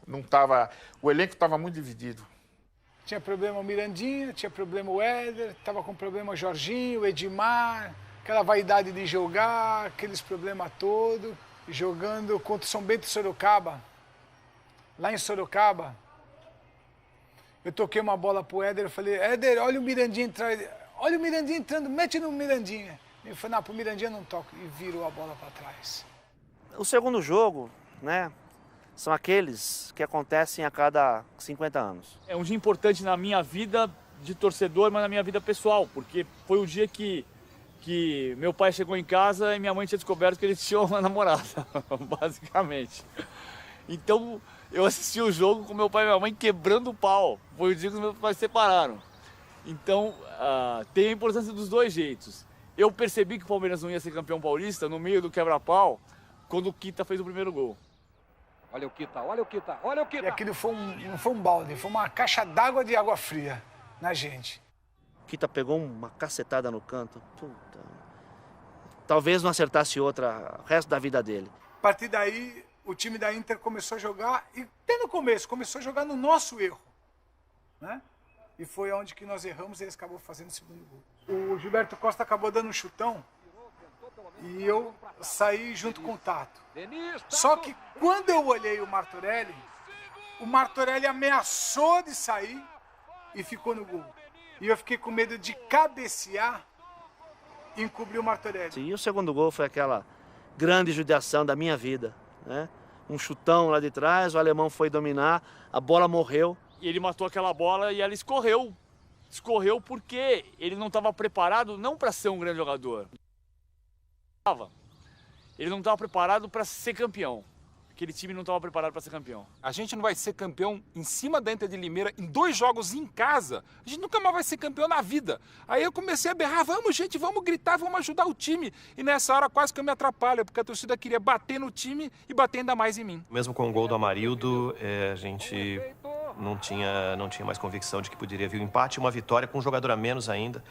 não tava, o elenco estava muito dividido. Tinha problema o Mirandinha, tinha problema o Éder, tava com problema o Jorginho, o Edmar, aquela vaidade de jogar, aqueles problemas todos, jogando contra o São Bento e Sorocaba. Lá em Sorocaba, eu toquei uma bola pro Éder, eu falei: Éder, olha o Mirandinha entrar, olha o Mirandinha entrando, mete no Mirandinha. Ele falou: não, pro Mirandinha não toco, e virou a bola para trás. O segundo jogo, né, são aqueles que acontecem a cada 50 anos. É um dia importante na minha vida de torcedor, mas na minha vida pessoal, porque foi o dia que meu pai chegou em casa e minha mãe tinha descoberto que ele tinha uma namorada, basicamente. Então, eu assisti o jogo com meu pai e minha mãe quebrando o pau. Foi o dia que os meus pais se separaram. Então, tem a importância dos dois jeitos. Eu percebi que o Palmeiras não ia ser campeão paulista no meio do quebra-pau, quando o Kita fez o primeiro gol. Olha o Kita, olha o Kita, olha o Kita. E aquilo não foi um balde, foi uma caixa d'água de água fria na gente. O Kita pegou uma cacetada no canto. Puta. Talvez não acertasse outra o resto da vida dele. A partir daí, o time da Inter começou a jogar, e até no começo, começou a jogar no nosso erro, né? E foi onde que nós erramos e eles acabou fazendo o segundo gol. O Gilberto Costa acabou dando um chutão e eu saí junto com o Tato. Só que quando eu olhei o Martorelli ameaçou de sair e ficou no gol. E eu fiquei com medo de cabecear e encobrir o Martorelli. E o segundo gol foi aquela grande judiação da minha vida, né? Um chutão lá de trás, o alemão foi dominar, a bola morreu. E ele matou aquela bola e ela escorreu. Escorreu porque ele não estava preparado não para ser um grande jogador. Ele não estava preparado para ser campeão. Aquele time não estava preparado para ser campeão. A gente não vai ser campeão em cima da Inter de Limeira em 2 jogos em casa. A gente nunca mais vai ser campeão na vida. Aí eu comecei a berrar: vamos, gente, vamos gritar, vamos ajudar o time. E nessa hora quase que eu me atrapalho, porque a torcida queria bater no time e bater ainda mais em mim. Mesmo com o gol do Amarildo, a gente não tinha mais convicção de que poderia vir um empate, uma vitória com um jogador a menos ainda.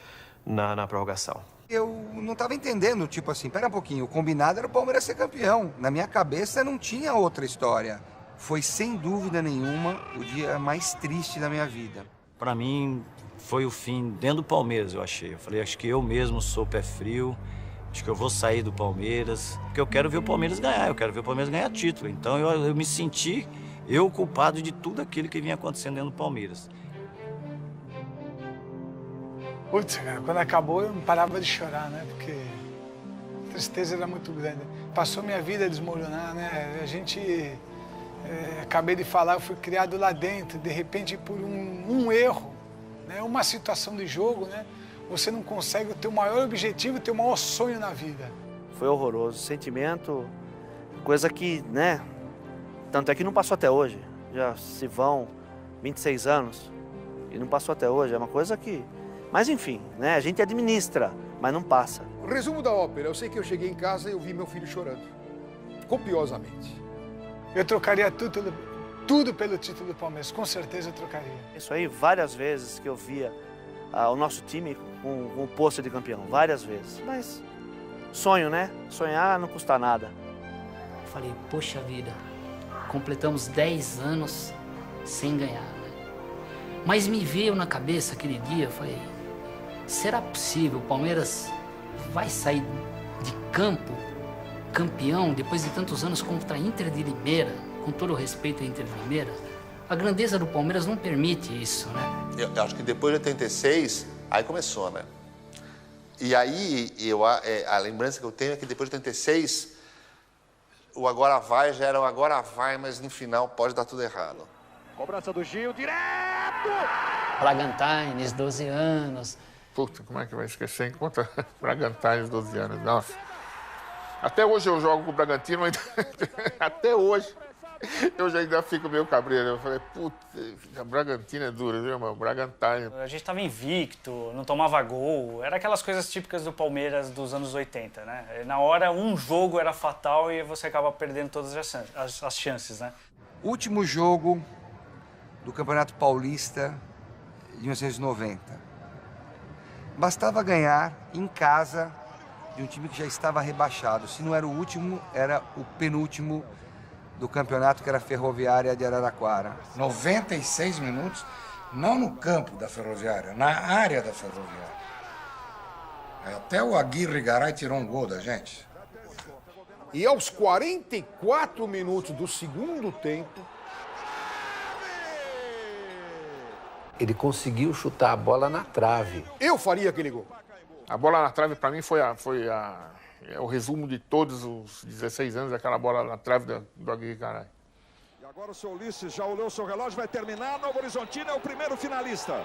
na prorrogação. Eu não estava entendendo, tipo assim, pera um pouquinho, o combinado era o Palmeiras ser campeão. Na minha cabeça não tinha outra história. Foi, sem dúvida nenhuma, o dia mais triste da minha vida. Para mim, foi o fim dentro do Palmeiras, eu achei. Eu falei, acho que eu mesmo sou pé frio, acho que eu vou sair do Palmeiras, porque eu quero ver o Palmeiras ganhar, eu quero ver o Palmeiras ganhar título. Então eu me senti, culpado de tudo aquilo que vinha acontecendo dentro do Palmeiras. Putz, cara, quando acabou eu não parava de chorar, né? Porque a tristeza era muito grande. Passou minha vida a desmoronar, né? A gente, acabei de falar, eu fui criado lá dentro, de repente por um erro, né? Uma situação de jogo, né? Você não consegue o teu maior objetivo, o teu maior sonho na vida. Foi horroroso, sentimento, coisa que, né? Tanto é que não passou até hoje. Já se vão 26 anos e não passou até hoje. É uma coisa que... Mas enfim, né? A gente administra, mas não passa. Resumo da ópera. Eu sei que eu cheguei em casa e eu vi meu filho chorando. Copiosamente. Eu trocaria tudo pelo título do Palmeiras. Com certeza eu trocaria. Isso aí, várias vezes que eu via o nosso time com o posto de campeão. Várias vezes. Mas sonho, né? Sonhar não custa nada. Falei, poxa vida, completamos 10 anos sem ganhar, né? Mas me veio na cabeça aquele dia, eu falei, será possível? O Palmeiras vai sair de campo campeão depois de tantos anos contra a Inter de Limeira, com todo o respeito à Inter de Limeira? A grandeza do Palmeiras não permite isso, né? Eu acho que depois de 86, aí começou, né? E aí, a lembrança que eu tenho é que depois de 86, o agora vai já era o agora vai, mas no final pode dar tudo errado. Cobrança do Gil, direto! Bragantines, 12 anos. Puta, como é que vai esquecer enquanto Bragantines, 12 anos? Nossa. Até hoje eu jogo com o Bragantino, até hoje eu já ainda fico meio cabreiro. Eu falei, puta, a Bragantino é dura, viu, irmão? Bragantine. A gente tava invicto, não tomava gol. Era aquelas coisas típicas do Palmeiras dos anos 80, né? Na hora, um jogo era fatal e você acaba perdendo todas as chances, né? Último jogo do Campeonato Paulista de 1990. Bastava ganhar em casa de um time que já estava rebaixado. Se não era o último, era o penúltimo do campeonato, que era a Ferroviária de Araraquara. 96 minutos, não no campo da Ferroviária, na área da Ferroviária. Até o Aguirre Garay tirou um gol da gente. E aos 44 minutos do segundo tempo, ele conseguiu chutar a bola na trave. eu faria aquele gol. A bola na trave, para mim, foi o resumo de todos os 16 anos, aquela bola na trave do Aguirre Garay. E agora o seu Ulisses já olhou o seu relógio, vai terminar. Novo Horizontino é o primeiro finalista.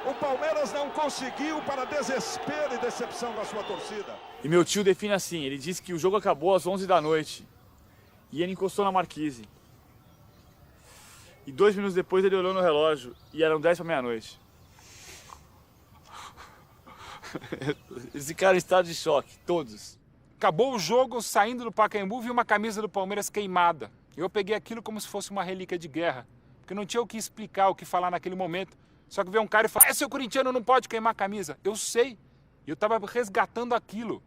O Palmeiras não conseguiu, para desespero e decepção da sua torcida. E meu tio define assim, ele disse que o jogo acabou às 11 da noite. E ele encostou na marquise. E 2 minutos depois ele olhou no relógio e eram 10 para meia-noite. Eles ficaram em estado de choque, todos. Acabou o jogo, saindo do Pacaembu, vi uma camisa do Palmeiras queimada. Eu peguei aquilo como se fosse uma relíquia de guerra, porque não tinha o que explicar, o que falar naquele momento. Só que veio um cara e falou, seu corintiano não pode queimar a camisa. Eu sei, e eu estava resgatando aquilo,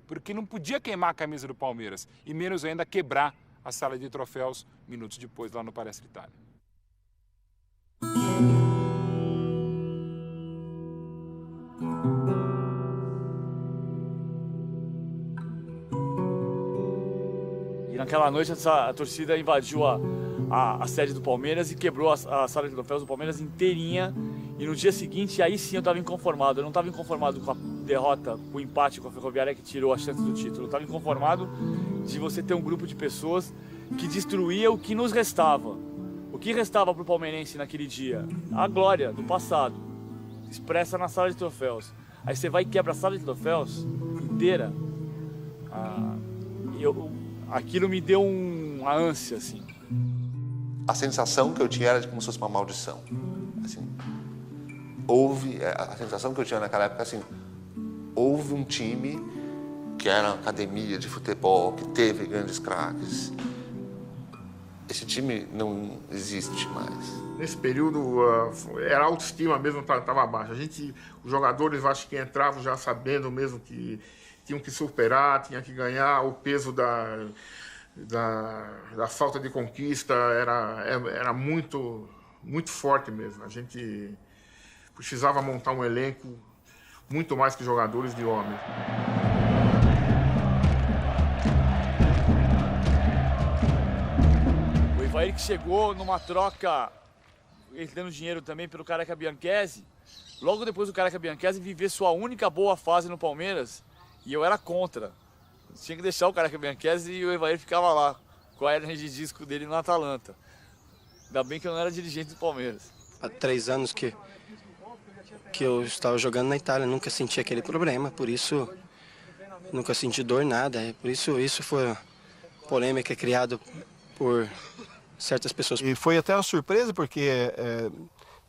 porque não podia queimar a camisa do Palmeiras, e menos ainda quebrar a sala de troféus minutos depois lá no Palestra Itália. E naquela noite a torcida invadiu a sede do Palmeiras e quebrou a sala de troféus do Palmeiras inteirinha. E no dia seguinte, aí sim eu estava inconformado. Eu não estava inconformado com a derrota, com o empate com a Ferroviária que tirou a chance do título. Eu estava inconformado de você ter um grupo de pessoas que destruía o que nos restava. O que restava para o palmeirense naquele dia? A glória do passado, expressa na sala de troféus. Aí você vai e quebra a sala de troféus inteira. Aquilo me deu uma ânsia, assim. A sensação que eu tinha era de como se fosse uma maldição. Assim, a sensação que eu tinha naquela época, assim, houve um time que era uma academia de futebol, que teve grandes craques, esse time não existe mais. Nesse período, era a autoestima mesmo, estava baixa. Os jogadores, acho que entravam já sabendo mesmo que tinham que superar, tinham que ganhar. O peso da falta de conquista era muito, muito forte mesmo. A gente precisava montar um elenco muito mais que jogadores de homens. O Evair que chegou numa troca, ele dando dinheiro também pelo Careca Bianchesi. Logo depois do Careca Bianchesi viver sua única boa fase no Palmeiras, e eu era contra. Tinha que deixar o Careca Bianchesi e o Evair ficava lá, com a hernia de disco dele no Atalanta. Ainda bem que eu não era dirigente do Palmeiras. Há 3 anos que eu estava jogando na Itália, nunca senti aquele problema, por isso nunca senti dor, nada. Por isso foi polêmica criada por certas pessoas. E foi até uma surpresa, porque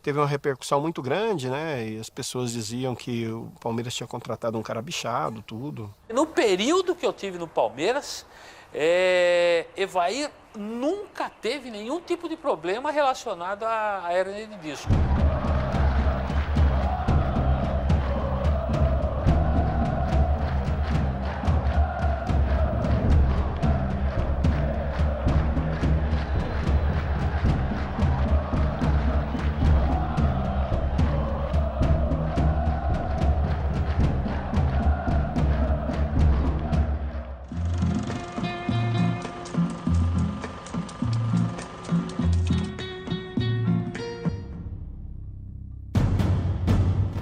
teve uma repercussão muito grande, né? E as pessoas diziam que o Palmeiras tinha contratado um cara bichado, tudo. No período que eu tive no Palmeiras, Evair nunca teve nenhum tipo de problema relacionado à hernia de disco.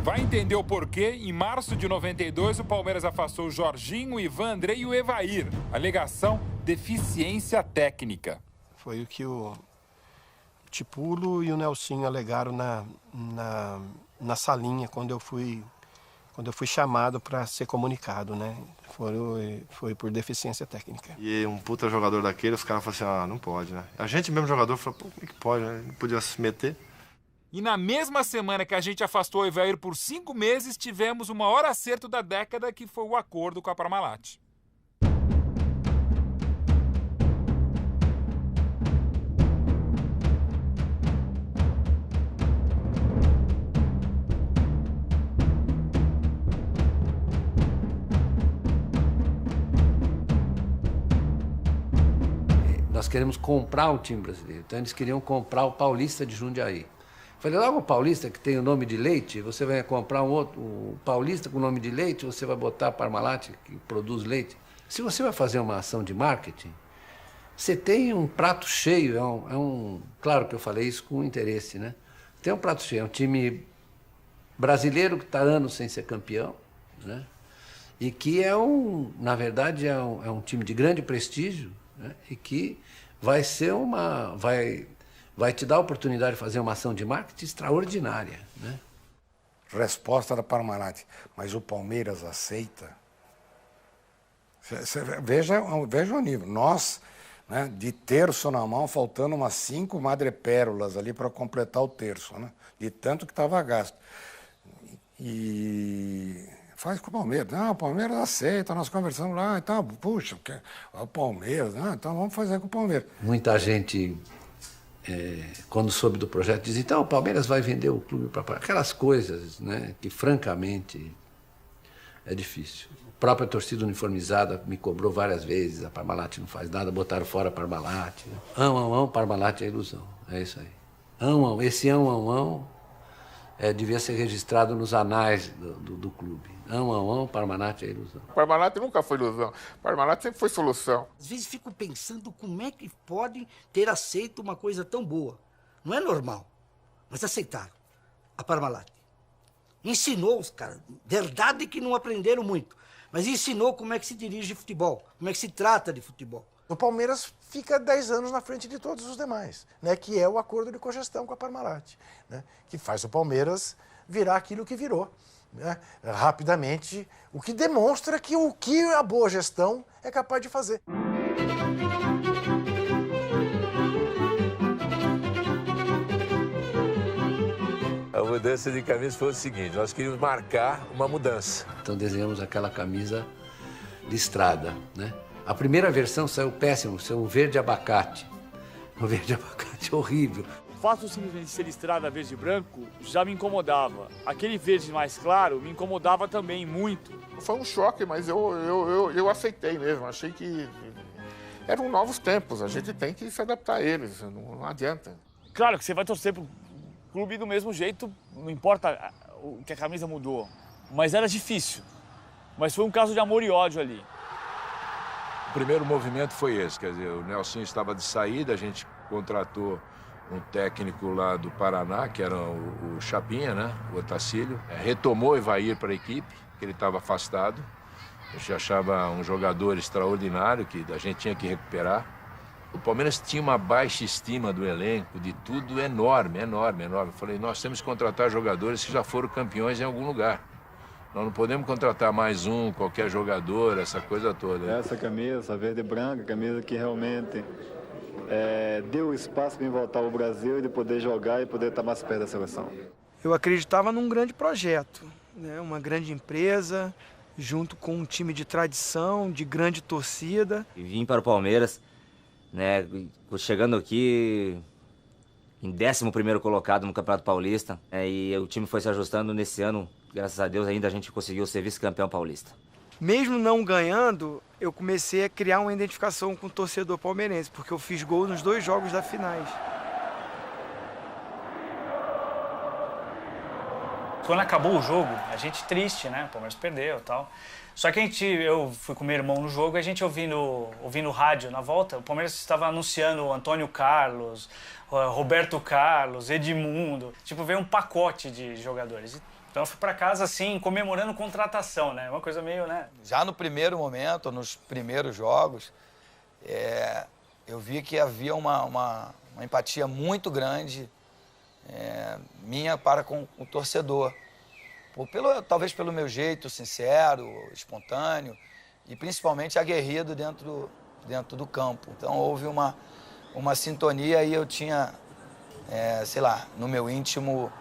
Vai entender o porquê, em março de 92, o Palmeiras afastou o Jorginho, o Ivan André e o Evair. Alegação: deficiência técnica. Foi o que o Tipulo e o Nelsinho alegaram na salinha quando eu fui chamado para ser comunicado, né? Foi por deficiência técnica. E um puta jogador daquele, os caras falaram assim, não pode, né? A gente mesmo jogador falou, pô, como é que pode, né? Não podia se meter. E na mesma semana que a gente afastou o Evair por 5 meses, tivemos o maior acerto da década, que foi o acordo com a Parmalat. Nós queremos comprar o time brasileiro. Então eles queriam comprar o Paulista de Jundiaí. Falei, logo o Paulista, que tem o nome de Leite, você vai comprar o Paulista com o nome de Leite, você vai botar a Parmalat, que produz leite. Se você vai fazer uma ação de marketing, você tem um prato cheio, claro que eu falei isso com interesse, né? Tem um prato cheio, é um time brasileiro que está anos sem ser campeão, né? E que na verdade, é um time de grande prestígio, né? E que vai te dar a oportunidade de fazer uma ação de marketing extraordinária, né? Resposta da Parmalat, mas o Palmeiras aceita. Veja o nível. Nós, né, de terço na mão, faltando umas 5 madrepérolas ali para completar o terço, né? De tanto que estava gasto. E faz com o Palmeiras. Não, o Palmeiras aceita, nós conversamos lá, então, puxa, o Palmeiras, então vamos fazer com o Palmeiras. Muita gente, quando soube do projeto, diz, então o Palmeiras vai vender o clube para aquelas coisas, né, que francamente é difícil. A própria torcida uniformizada me cobrou várias vezes, a Parmalat não faz nada, botaram fora a Parmalat. Né? Parmalat é ilusão, é isso aí. Esse devia ser registrado nos anais do clube. Parmalat é ilusão. Parmalat nunca foi ilusão. Parmalat sempre foi solução. Às vezes fico pensando como é que pode ter aceito uma coisa tão boa. Não é normal, mas aceitaram. A Parmalat ensinou os caras, verdade que não aprenderam muito, mas ensinou como é que se dirige futebol, como é que se trata de futebol. O Palmeiras fica 10 anos na frente de todos os demais, né, que é o acordo de cogestão com a Parmalat, né, que faz o Palmeiras virar aquilo que virou, né, rapidamente, o que demonstra que o que a boa gestão é capaz de fazer. A mudança de camisa foi o seguinte, nós queríamos marcar uma mudança. Então desenhamos aquela camisa listrada, né? A primeira versão saiu péssimo, saiu um verde abacate. O verde abacate é horrível. O fato simplesmente de ser listrada verde e branco já me incomodava. Aquele verde mais claro me incomodava também muito. Foi um choque, mas eu aceitei mesmo. Achei que eram novos tempos, a gente tem que se adaptar a eles, não adianta. Claro que você vai torcer pro clube do mesmo jeito, não importa o que a camisa mudou. Mas era difícil. Mas foi um caso de amor e ódio ali. O primeiro movimento foi esse, quer dizer, o Nelson estava de saída, a gente contratou um técnico lá do Paraná, que era o Chapinha, né, o Otacílio. Retomou o Evair para a equipe, que ele estava afastado. A gente achava um jogador extraordinário que a gente tinha que recuperar. O Palmeiras tinha uma baixa estima do elenco, de tudo enorme. Eu falei, nós temos que contratar jogadores que já foram campeões em algum lugar. Nós não podemos contratar mais qualquer jogador, essa coisa toda. Essa camisa, verde e branca, camisa que realmente deu espaço para mim voltar ao Brasil e de poder jogar e poder estar mais perto da seleção. Eu acreditava num grande projeto, né? Uma grande empresa, junto com um time de tradição, de grande torcida. E vim para o Palmeiras, né, chegando aqui em 11º colocado no Campeonato Paulista, e o time foi se ajustando nesse ano, graças a Deus ainda a gente conseguiu ser vice-campeão paulista. Mesmo não ganhando, eu comecei a criar uma identificação com o torcedor palmeirense, porque eu fiz gol nos 2 jogos da finais. Quando acabou o jogo, a gente triste, né? O Palmeiras perdeu e tal. Só que eu fui com meu irmão no jogo e a gente ouvindo rádio na volta, o Palmeiras estava anunciando Antônio Carlos, Roberto Carlos, Edmundo. Tipo, veio um pacote de jogadores. Então eu fui para casa assim, comemorando contratação, né? Uma coisa meio, né? Já no primeiro momento, nos primeiros jogos, eu vi que havia uma empatia muito grande minha para com o torcedor. Talvez pelo meu jeito sincero, espontâneo e principalmente aguerrido dentro do campo. Então houve uma sintonia e eu tinha, sei lá, no meu íntimo,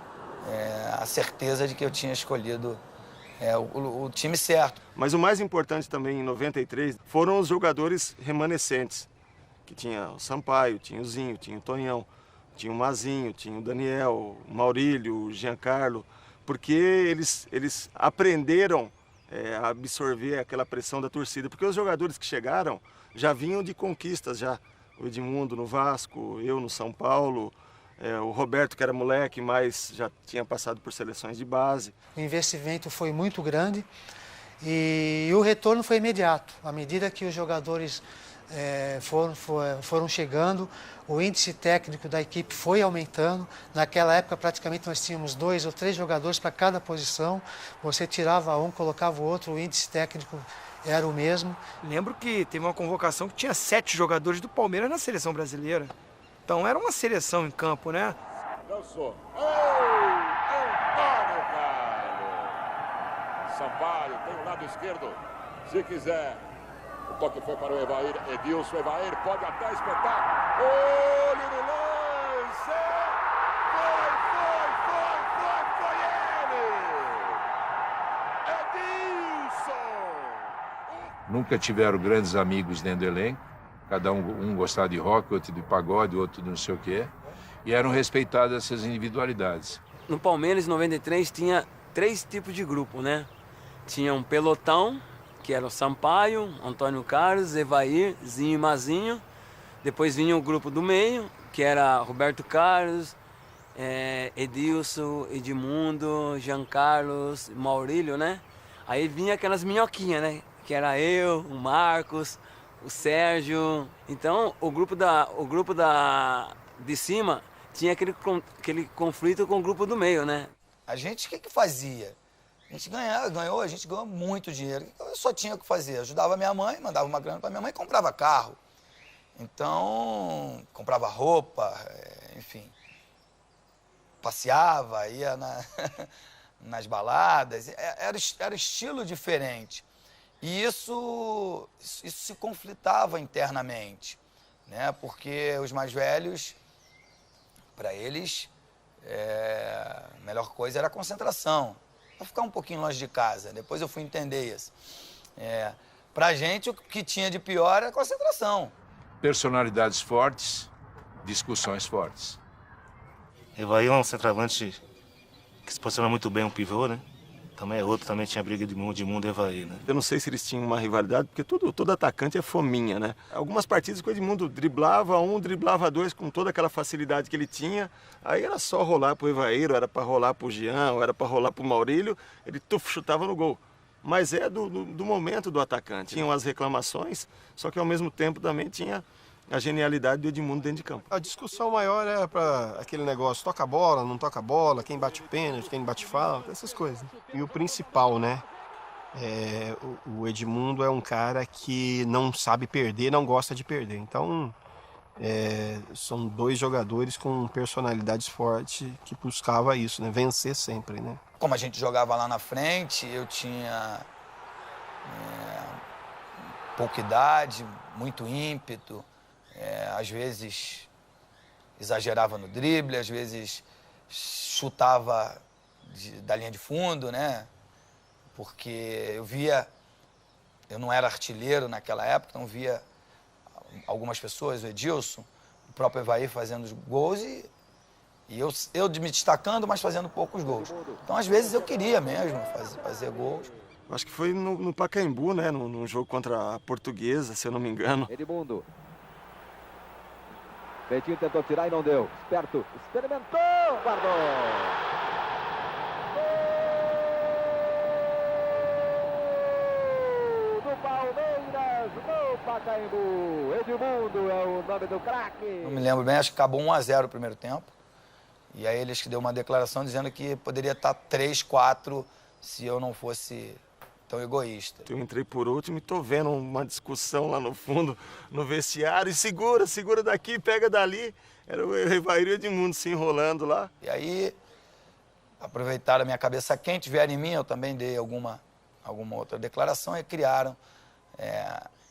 a certeza de que eu tinha escolhido o time certo. Mas o mais importante também em 93 foram os jogadores remanescentes, que tinha o Sampaio, tinha o Zinho, tinha o Tonhão, tinha o Mazinho, tinha o Daniel, o Maurílio, o Giancarlo, porque eles aprenderam a absorver aquela pressão da torcida, porque os jogadores que chegaram já vinham de conquistas já. O Edmundo no Vasco, eu no São Paulo, o Roberto, que era moleque, mas já tinha passado por seleções de base. O investimento foi muito grande e o retorno foi imediato. À medida que os jogadores foram chegando, o índice técnico da equipe foi aumentando. Naquela época, praticamente, nós tínhamos 2 ou 3 jogadores para cada posição. Você tirava um, colocava o outro, o índice técnico era o mesmo. Lembro que teve uma convocação que tinha 7 jogadores do Palmeiras na seleção brasileira. Então era uma seleção em campo, né? Dançou. Antônio Carlos. Sampaio tem o lado esquerdo. Se quiser. O toque foi para o Evair. Edilson, Evair pode até espetar. Olho no lance. Foi ele. Edilson. Nunca tiveram grandes amigos dentro do elenco. Cada um gostava de rock, outro de pagode, outro de não sei o quê. E eram respeitadas essas individualidades. No Palmeiras, em 93, tinha 3 tipos de grupo, né? Tinha um pelotão, que era o Sampaio, Antônio Carlos, Evair, Zinho e Mazinho. Depois vinha o grupo do meio, que era Roberto Carlos, Edilson, Edmundo, Giancarlos, Maurílio, né? Aí vinha aquelas minhoquinhas, né? Que era eu, o Marcos, o Sérgio. Então, o grupo de cima tinha aquele conflito com o grupo do meio, né? A gente, o que fazia? A gente ganhou muito dinheiro. Eu só tinha o que fazer. Ajudava minha mãe, mandava uma grana para minha mãe e comprava carro. Então, comprava roupa, enfim. Passeava, ia nas baladas. Era estilo diferente. E isso se conflitava internamente, né? Porque os mais velhos, para eles, a melhor coisa era a concentração. Para ficar um pouquinho longe de casa. Depois eu fui entender isso. Para a gente, o que tinha de pior era a concentração. Personalidades fortes, discussões fortes. Evaí é um centroavante que se posiciona muito bem, um pivô, né? Também é outro, também tinha briga de mundo e Evaí, né? Eu não sei se eles tinham uma rivalidade, porque todo atacante é fominha, né? Algumas partidas que o Edmundo driblava um, driblava dois com toda aquela facilidade que ele tinha. Aí era só rolar pro Evaí, era para rolar pro Jean, ou era para rolar pro Maurílio, ele chutava no gol. Mas é do momento do atacante. Tinham as reclamações, só que ao mesmo tempo também tinha a genialidade do Edmundo dentro de campo. A discussão maior era para aquele negócio, toca a bola, não toca a bola, quem bate pênalti, quem bate falta, essas coisas. E o principal, né? O Edmundo é um cara que não sabe perder, não gosta de perder. Então, são dois jogadores com personalidades fortes que buscava isso, né? Vencer sempre, né? Como a gente jogava lá na frente, eu tinha pouca idade, muito ímpeto. Às vezes exagerava no drible, às vezes chutava da linha de fundo, né? Porque eu não era artilheiro naquela época, então via algumas pessoas, o Edilson, o próprio Evaí fazendo os gols e eu me destacando, mas fazendo poucos gols. Então, às vezes, eu queria mesmo fazer gols. Acho que foi no Pacaembu, né? Num jogo contra a Portuguesa, se eu não me engano. Edmundo. Betinho tentou tirar e não deu. Esperto, experimentou, guardou. Gol do Palmeiras no Pacaembu. Edmundo é o nome do craque. Não me lembro bem, acho que acabou 1-0 o primeiro tempo. E aí eles que deu uma declaração dizendo que poderia estar 3-4 se eu não fosse tão egoísta. Eu entrei por último e tô vendo uma discussão lá no fundo, no vestiário, e segura daqui, pega dali. Era o Evaí e o Edmundo se enrolando lá. E aí, aproveitaram a minha cabeça quente, vieram em mim, eu também dei alguma outra declaração e criaram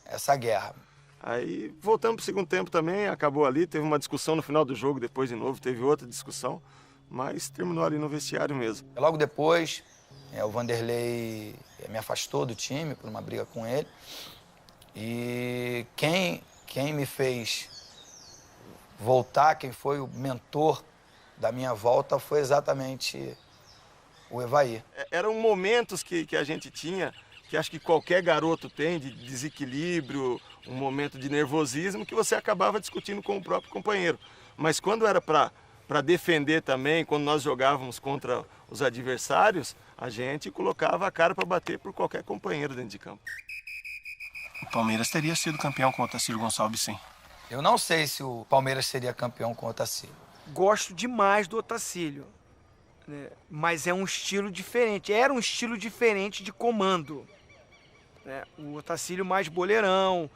essa guerra. Aí voltamos pro segundo tempo também, acabou ali, teve uma discussão no final do jogo, depois de novo teve outra discussão, mas terminou ali no vestiário mesmo. Logo depois, o Vanderlei me afastou do time por uma briga com ele. E quem me fez voltar, quem foi o mentor da minha volta, foi exatamente o Evaí. Eram momentos que a gente tinha, que acho que qualquer garoto tem, de desequilíbrio, um momento de nervosismo, que você acabava discutindo com o próprio companheiro. Mas quando era para defender também, quando nós jogávamos contra os adversários, a gente colocava a cara para bater por qualquer companheiro dentro de campo. O Palmeiras teria sido campeão com o Otacílio Gonçalves, sim. Eu não sei se o Palmeiras seria campeão com o Otacílio. Gosto demais do Otacílio, né? Mas é um estilo diferente. Era um estilo diferente de comando, né? O Otacílio mais boleirão,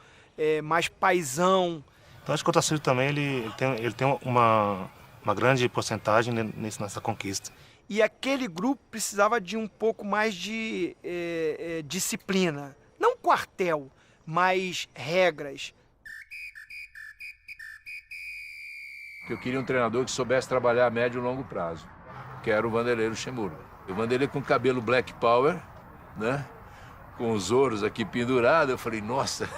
mais paizão. Então acho que o Otacílio também ele tem uma grande porcentagem nessa conquista. E aquele grupo precisava de um pouco mais de disciplina. Não quartel, mas regras. Eu queria um treinador que soubesse trabalhar a médio e longo prazo, que era o Vanderlei Luxemburgo. O Vanderlei com cabelo Black Power, né? Com os ouros aqui pendurados, eu falei, nossa...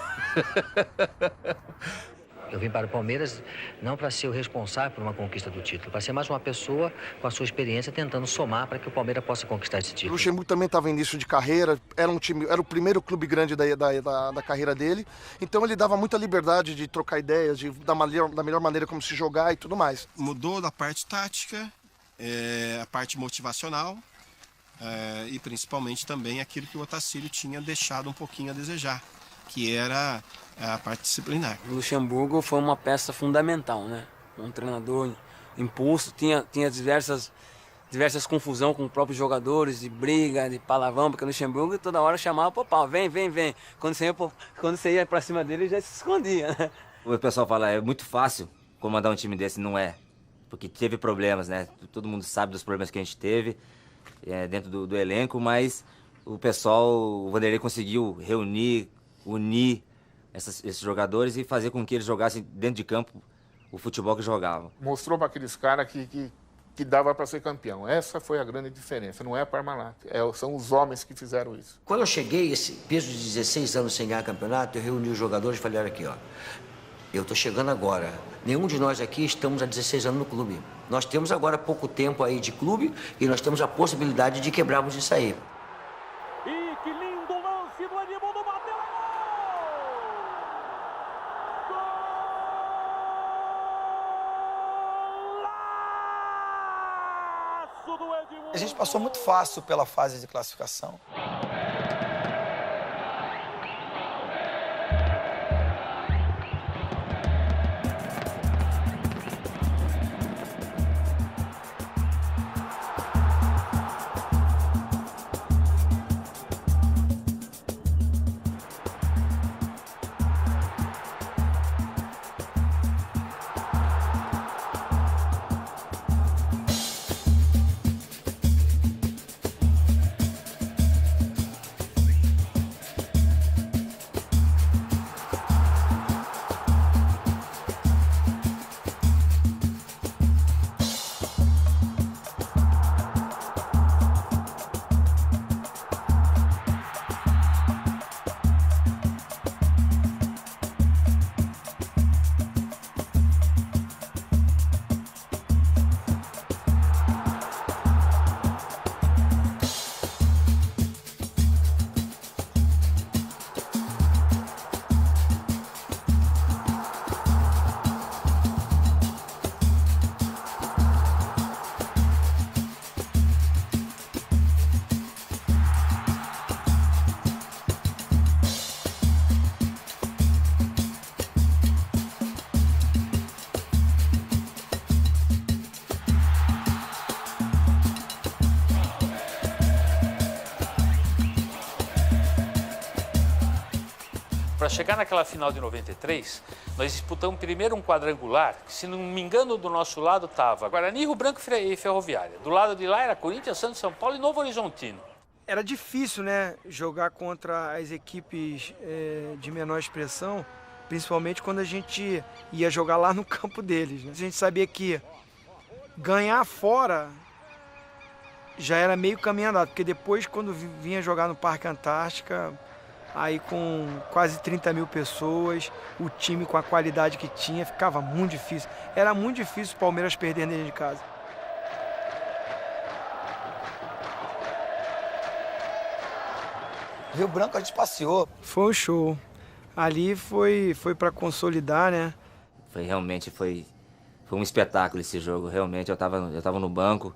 Eu vim para o Palmeiras não para ser o responsável por uma conquista do título, para ser mais uma pessoa com a sua experiência tentando somar para que o Palmeiras possa conquistar esse título. O Luxemburgo também estava em início de carreira, era o primeiro clube grande da carreira dele, então ele dava muita liberdade de trocar ideias, da melhor maneira como se jogar e tudo mais. Mudou da parte tática, a parte motivacional e principalmente também aquilo que o Otacílio tinha deixado um pouquinho a desejar, que era a parte disciplinar. O Luxemburgo foi uma peça fundamental, né? Um treinador impulso, tinha diversas confusões com os próprios jogadores, de briga, de palavrão, porque o Luxemburgo toda hora chamava pro pau, vem. Quando você ia pra cima dele, ele já se escondia, né? O pessoal fala, é muito fácil comandar um time desse, não é. Porque teve problemas, né? Todo mundo sabe dos problemas que a gente teve dentro do elenco, mas o Vanderlei conseguiu reunir, unir esses jogadores e fazer com que eles jogassem dentro de campo o futebol que jogavam. Mostrou para aqueles caras que dava para ser campeão. Essa foi a grande diferença, não é a Parmalat. São os homens que fizeram isso. Quando eu cheguei, esse peso de 16 anos sem ganhar campeonato, eu reuni os jogadores e falei, olha aqui, ó, Eu estou chegando agora. Nenhum de nós aqui estamos há 16 anos no clube. Nós temos agora pouco tempo aí de clube e nós temos a possibilidade de quebrarmos isso aí. E que lindo lance do Edmundo, bateu! Golaço do Edmundo! A gente passou muito fácil pela fase de classificação. Para chegar naquela final de 93, nós disputamos primeiro um quadrangular, que, se não me engano, do nosso lado estava Guarani, Rio Branco e Ferroviária. Do lado de lá era Corinthians, Santos, São Paulo e Novo Horizontino. Era difícil, né, jogar contra as equipes de menor expressão, principalmente quando a gente ia jogar lá no campo deles, né? A gente sabia que ganhar fora já era meio caminho andado, porque depois, quando vinha jogar no Parque Antártica, aí com quase 30 mil pessoas, o time com a qualidade que tinha, ficava muito difícil. Era muito difícil o Palmeiras perder dentro de casa. Rio Branco a gente passeou. Foi um show. Ali foi para consolidar, né? Foi um espetáculo esse jogo. Realmente eu tava no banco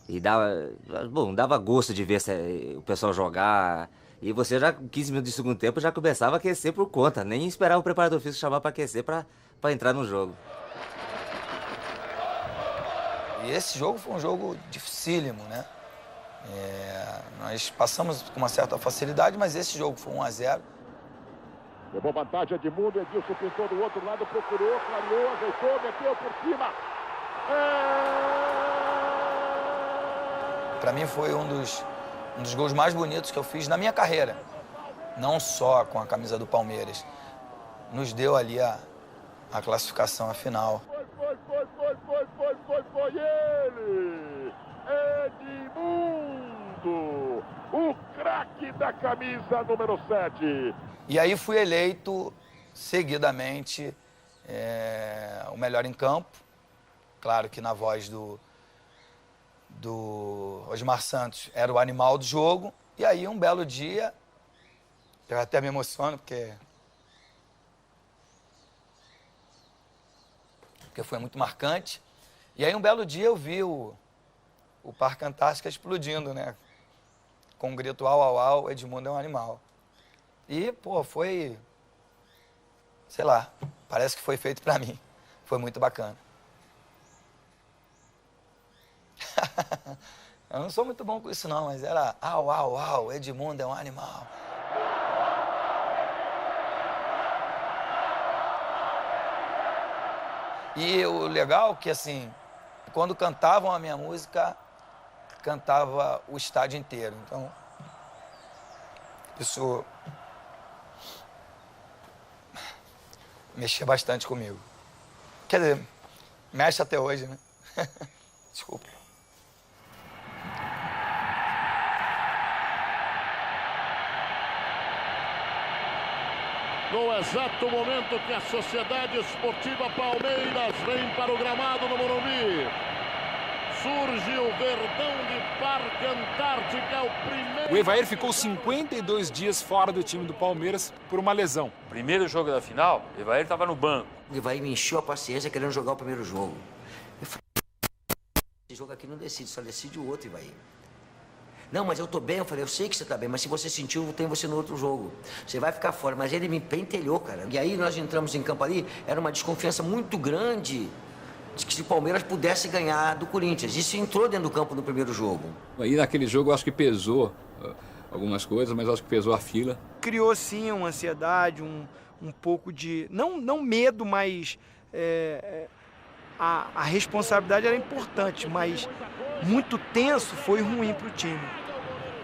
e dava gosto de ver o pessoal jogar. E você já, 15 minutos de segundo tempo, já começava a aquecer por conta. Nem esperava o preparador físico chamar para aquecer para entrar no jogo. E esse jogo foi um jogo dificílimo, né? Nós passamos com uma certa facilidade, mas esse jogo foi 1-0. Levou vantagem Edmundo, Edilson pintou do outro lado, procurou, clareou, ajeitou, meteu por cima. Para mim foi um dos gols mais bonitos que eu fiz na minha carreira. Não só com a camisa do Palmeiras. Nos deu ali a classificação, a final. Foi ele! Edmundo! O craque da camisa número 7. E aí fui eleito seguidamente o melhor em campo. Claro que na voz do Osmar Santos era o animal do jogo. E aí um belo dia, eu até me emociono porque foi muito marcante. E aí um belo dia eu vi o Parque Antártica explodindo, né? Com um grito au, au, au, Edmundo é um animal. E, pô, foi, sei lá, parece que foi feito pra mim. Foi muito bacana. Eu não sou muito bom com isso não, mas era au, au, au, Edmundo é um animal. E o legal é que, assim, quando cantavam a minha música, cantava o estádio inteiro. Então, isso mexia bastante comigo. Quer dizer, mexe até hoje, né? Desculpa. no exato momento que a Sociedade Esportiva Palmeiras vem para o gramado no Morumbi. Surge o Verdão de Parque Antártica, o primeiro... O Evair ficou 52 dias fora do time do Palmeiras por uma lesão. Primeiro jogo da final, o Evair estava no banco. O Evair me encheu a paciência querendo jogar o primeiro jogo. Eu falei, esse jogo aqui não decide, só decide o outro, Evair. Não, mas eu tô bem. Eu falei, eu sei que você tá bem, mas se você sentiu, tem você no outro jogo. Você vai ficar fora. Mas ele me pentelhou, cara. E aí nós entramos em campo ali, era uma desconfiança muito grande de que se o Palmeiras pudesse ganhar do Corinthians. Isso entrou dentro do campo no primeiro jogo. Aí naquele jogo eu acho que pesou algumas coisas, mas eu acho que pesou a fila. Criou sim uma ansiedade, um pouco de... Não medo, mas... A responsabilidade era importante, mas muito tenso foi ruim para o time.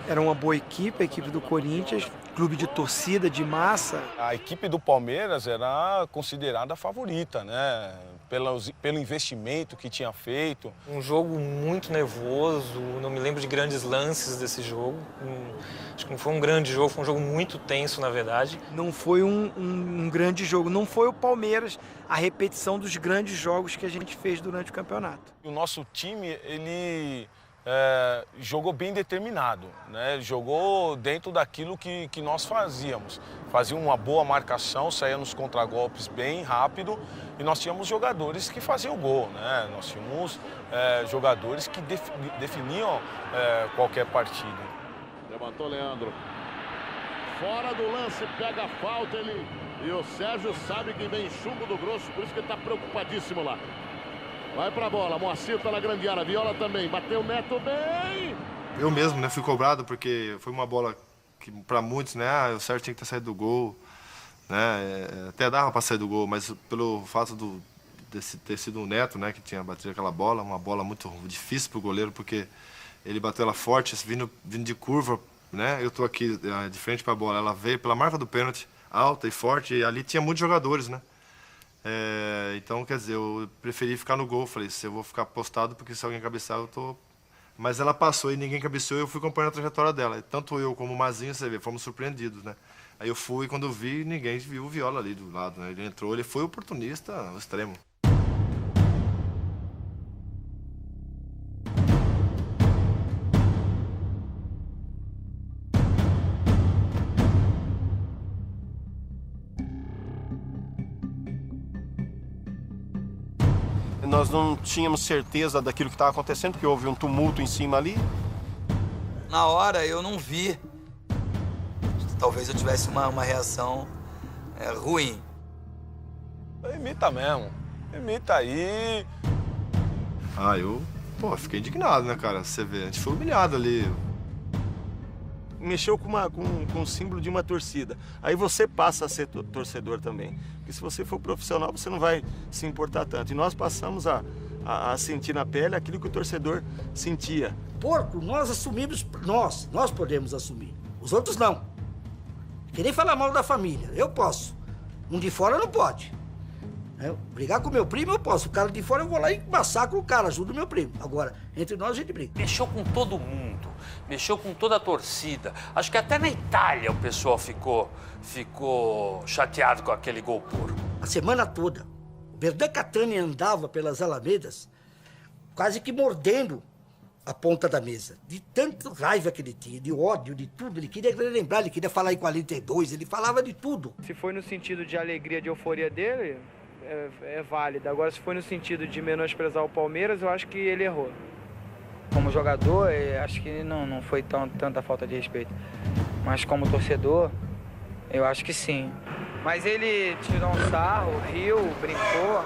Era uma boa equipe, a equipe do Corinthians, clube de torcida, de massa. A equipe do Palmeiras era considerada a favorita, né? Pelo investimento que tinha feito. Um jogo muito nervoso, não me lembro de grandes lances desse jogo. Acho que não foi um grande jogo, foi um jogo muito tenso, na verdade. Não foi um grande jogo, não foi o Palmeiras a repetição dos grandes jogos que a gente fez durante o campeonato. O nosso time, ele jogou bem determinado, né? Jogou dentro daquilo que nós fazíamos. Fazia uma boa marcação, saía nos contragolpes bem rápido e nós tínhamos jogadores que faziam gol, né? Nós tínhamos jogadores que definiam qualquer partida. Levantou Leandro. Fora do lance, pega a falta, e o Sérgio sabe que vem chumbo do grosso, por isso que ele está preocupadíssimo lá. Vai pra bola, Moacir tá na grande área, Viola também, bateu Neto bem. Eu mesmo, né, fui cobrado porque foi uma bola que para muitos, né, o Sérgio tinha que ter saído do gol, né, até dava para sair do gol, mas pelo fato de ter sido o Neto, né, que tinha batido aquela bola, uma bola muito difícil pro goleiro, porque ele bateu ela forte, vindo de curva, né, eu tô aqui de frente pra bola, ela veio pela marca do pênalti, alta e forte, e ali tinha muitos jogadores, né. Então, quer dizer, eu preferi ficar no gol. Falei, se eu vou ficar postado, porque se alguém cabecear, eu tô... Mas ela passou e ninguém cabeceou e eu fui acompanhando a trajetória dela. Tanto eu como o Mazinho, você vê, fomos surpreendidos, né? Aí eu fui, quando eu vi, ninguém viu o Viola ali do lado, né? Ele entrou, ele foi oportunista ao extremo. Nós não tínhamos certeza daquilo que estava acontecendo, porque houve um tumulto em cima ali. Na hora eu não vi. Talvez eu tivesse uma reação ruim. Imita mesmo. Imita aí. Eu fiquei indignado, né, cara? Você vê, a gente foi humilhado ali. Mexeu com o símbolo de uma torcida. Aí você passa a ser torcedor também. Porque se você for profissional, você não vai se importar tanto. E nós passamos a sentir na pele aquilo que o torcedor sentia. Porco, nós assumimos, nós podemos assumir. Os outros não. Querer falar mal da família, eu posso. Um de fora não pode. Brigar com meu primo eu posso. O cara de fora eu vou lá e massacro o cara, ajudo o meu primo. Agora, entre nós a gente briga. Mexeu com todo mundo, mexeu com toda a torcida. Acho que até na Itália o pessoal ficou chateado com aquele gol puro. A semana toda, o Verdão Catania andava pelas alamedas quase que mordendo a ponta da mesa. De tanta raiva que ele tinha, de ódio, de tudo. Ele queria lembrar, ele queria falar em 42, ele falava de tudo. Se foi no sentido de alegria, de euforia dele... É válida. Agora, se foi no sentido de menosprezar o Palmeiras, eu acho que ele errou. Como jogador, acho que não foi tanta falta de respeito. Mas como torcedor, eu acho que sim. Mas ele tirou um sarro, riu, brincou,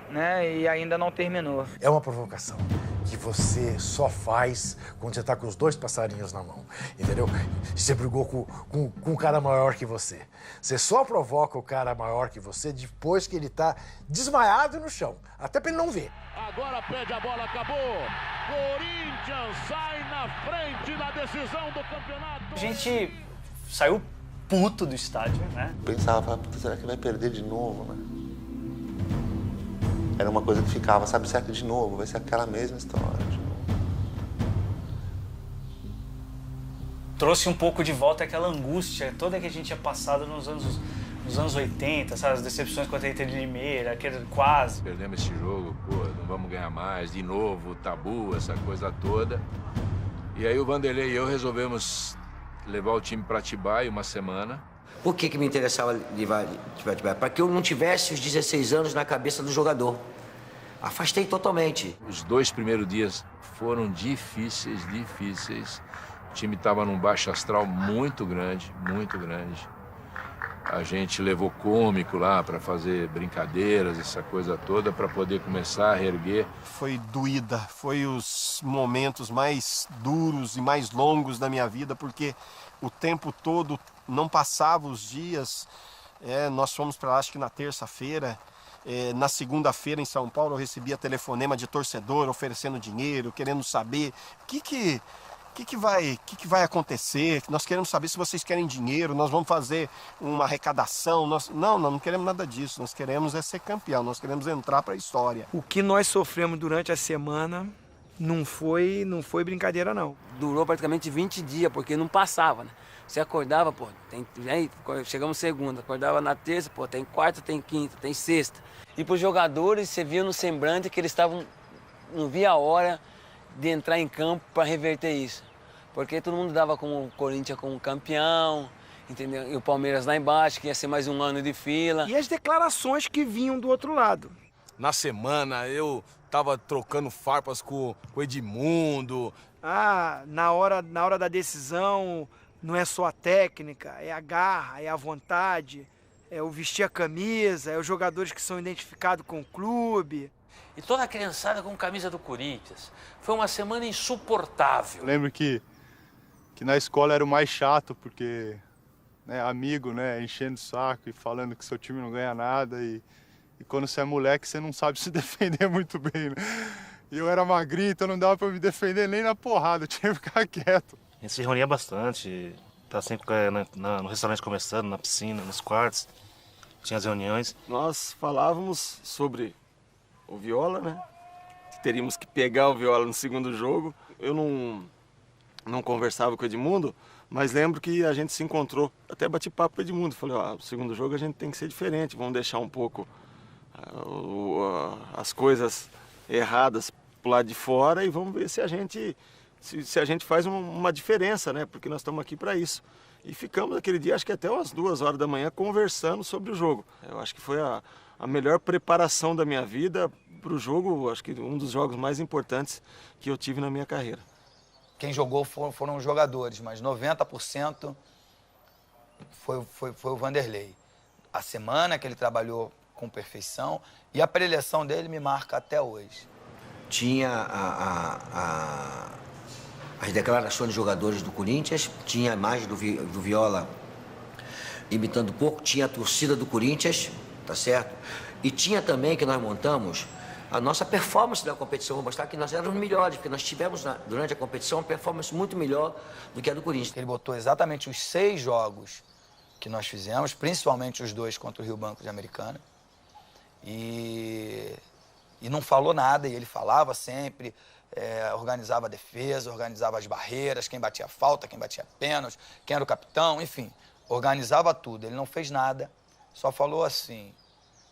né? E ainda não terminou. É uma provocação que você só faz quando você tá com os dois passarinhos na mão, entendeu? Você brigou com um cara maior que você. Você só provoca o cara maior que você depois que ele tá desmaiado no chão, até pra ele não ver. Agora pede a bola, acabou. Corinthians sai na frente na decisão do campeonato. A gente saiu puto do estádio, né? Pensava, será que vai perder de novo, né? Era uma coisa que ficava, sabe, será que de novo? Vai ser aquela mesma história de novo. Trouxe um pouco de volta aquela angústia toda que a gente tinha passado nos nos anos 80, sabe? As decepções contra a Inter de Limeira, aquele quase. Perdemos esse jogo, pô, não vamos ganhar mais, de novo, tabu, essa coisa toda. E aí o Vanderlei e eu resolvemos levar o time para Atibaia uma semana. Por que me interessava levar para Atibaia? Para que eu não tivesse os 16 anos na cabeça do jogador. Afastei totalmente. Os 2 primeiros dias foram difíceis. O time estava num baixo astral muito grande, muito grande. A gente levou cômico lá para fazer brincadeiras, essa coisa toda, para poder começar a reerguer. Foi doída, foi os momentos mais duros e mais longos da minha vida, porque o tempo todo não passava os dias. Nós fomos para lá, acho que na terça-feira. Na segunda-feira em São Paulo eu recebia telefonema de torcedor oferecendo dinheiro, querendo saber o que vai acontecer. Nós queremos saber se vocês querem dinheiro, nós vamos fazer uma arrecadação. Não queremos nada disso, nós queremos ser campeão, nós queremos entrar para a história. O que nós sofremos durante a semana não foi brincadeira, não. Durou praticamente 20 dias, porque não passava, né? Você acordava, pô, aí chegamos segunda, acordava na terça, pô, tem quarta, tem quinta, tem sexta. E pros jogadores, você via no semblante que eles não via a hora de entrar em campo para reverter isso. Porque todo mundo dava como o Corinthians como campeão, entendeu? E o Palmeiras lá embaixo, que ia ser mais um ano de fila. E as declarações que vinham do outro lado. Na semana, eu tava trocando farpas com o Edmundo. Na hora da decisão, não é só a técnica, é a garra, é a vontade, é o vestir a camisa, é os jogadores que são identificados com o clube. E toda a criançada com camisa do Corinthians. Foi uma semana insuportável. Eu lembro que na escola era o mais chato, porque amigo, enchendo o saco e falando que seu time não ganha nada. E quando você é moleque, você não sabe se defender muito bem, né? E eu era magrinho, então não dava pra me defender nem na porrada, eu tinha que ficar quieto. A gente se reunia bastante, tá sempre no restaurante conversando, na piscina, nos quartos. Tinha as reuniões. Nós falávamos sobre o Viola, né? Teríamos que pegar o Viola no segundo jogo. Eu não conversava com o Edmundo, mas lembro que a gente se encontrou. Até bati papo com o Edmundo. Falei, o segundo jogo a gente tem que ser diferente. Vamos deixar um pouco as coisas erradas pro lado de fora e vamos ver se a gente faz uma diferença, né? Porque nós estamos aqui para isso. E ficamos aquele dia, acho que até umas 2 horas da manhã, conversando sobre o jogo. Eu acho que foi a melhor preparação da minha vida para o jogo, acho que um dos jogos mais importantes que eu tive na minha carreira. Quem jogou foram os jogadores, mas 90% foi o Vanderlei. A semana que ele trabalhou com perfeição e a preleção dele me marca até hoje. Tinha as declarações de jogadores do Corinthians, tinha a imagem do Viola imitando um pouco, tinha a torcida do Corinthians, tá certo? E tinha também, que nós montamos, a nossa performance da competição. Vou mostrar que nós éramos melhores, porque nós tivemos, durante a competição, uma performance muito melhor do que a do Corinthians. Ele botou exatamente os 6 jogos que nós fizemos, principalmente os 2 contra o Rio Branco de Americana. E não falou nada, e ele falava sempre, organizava a defesa, organizava as barreiras, quem batia falta, quem batia pênalti, quem era o capitão, enfim, organizava tudo. Ele não fez nada, só falou assim,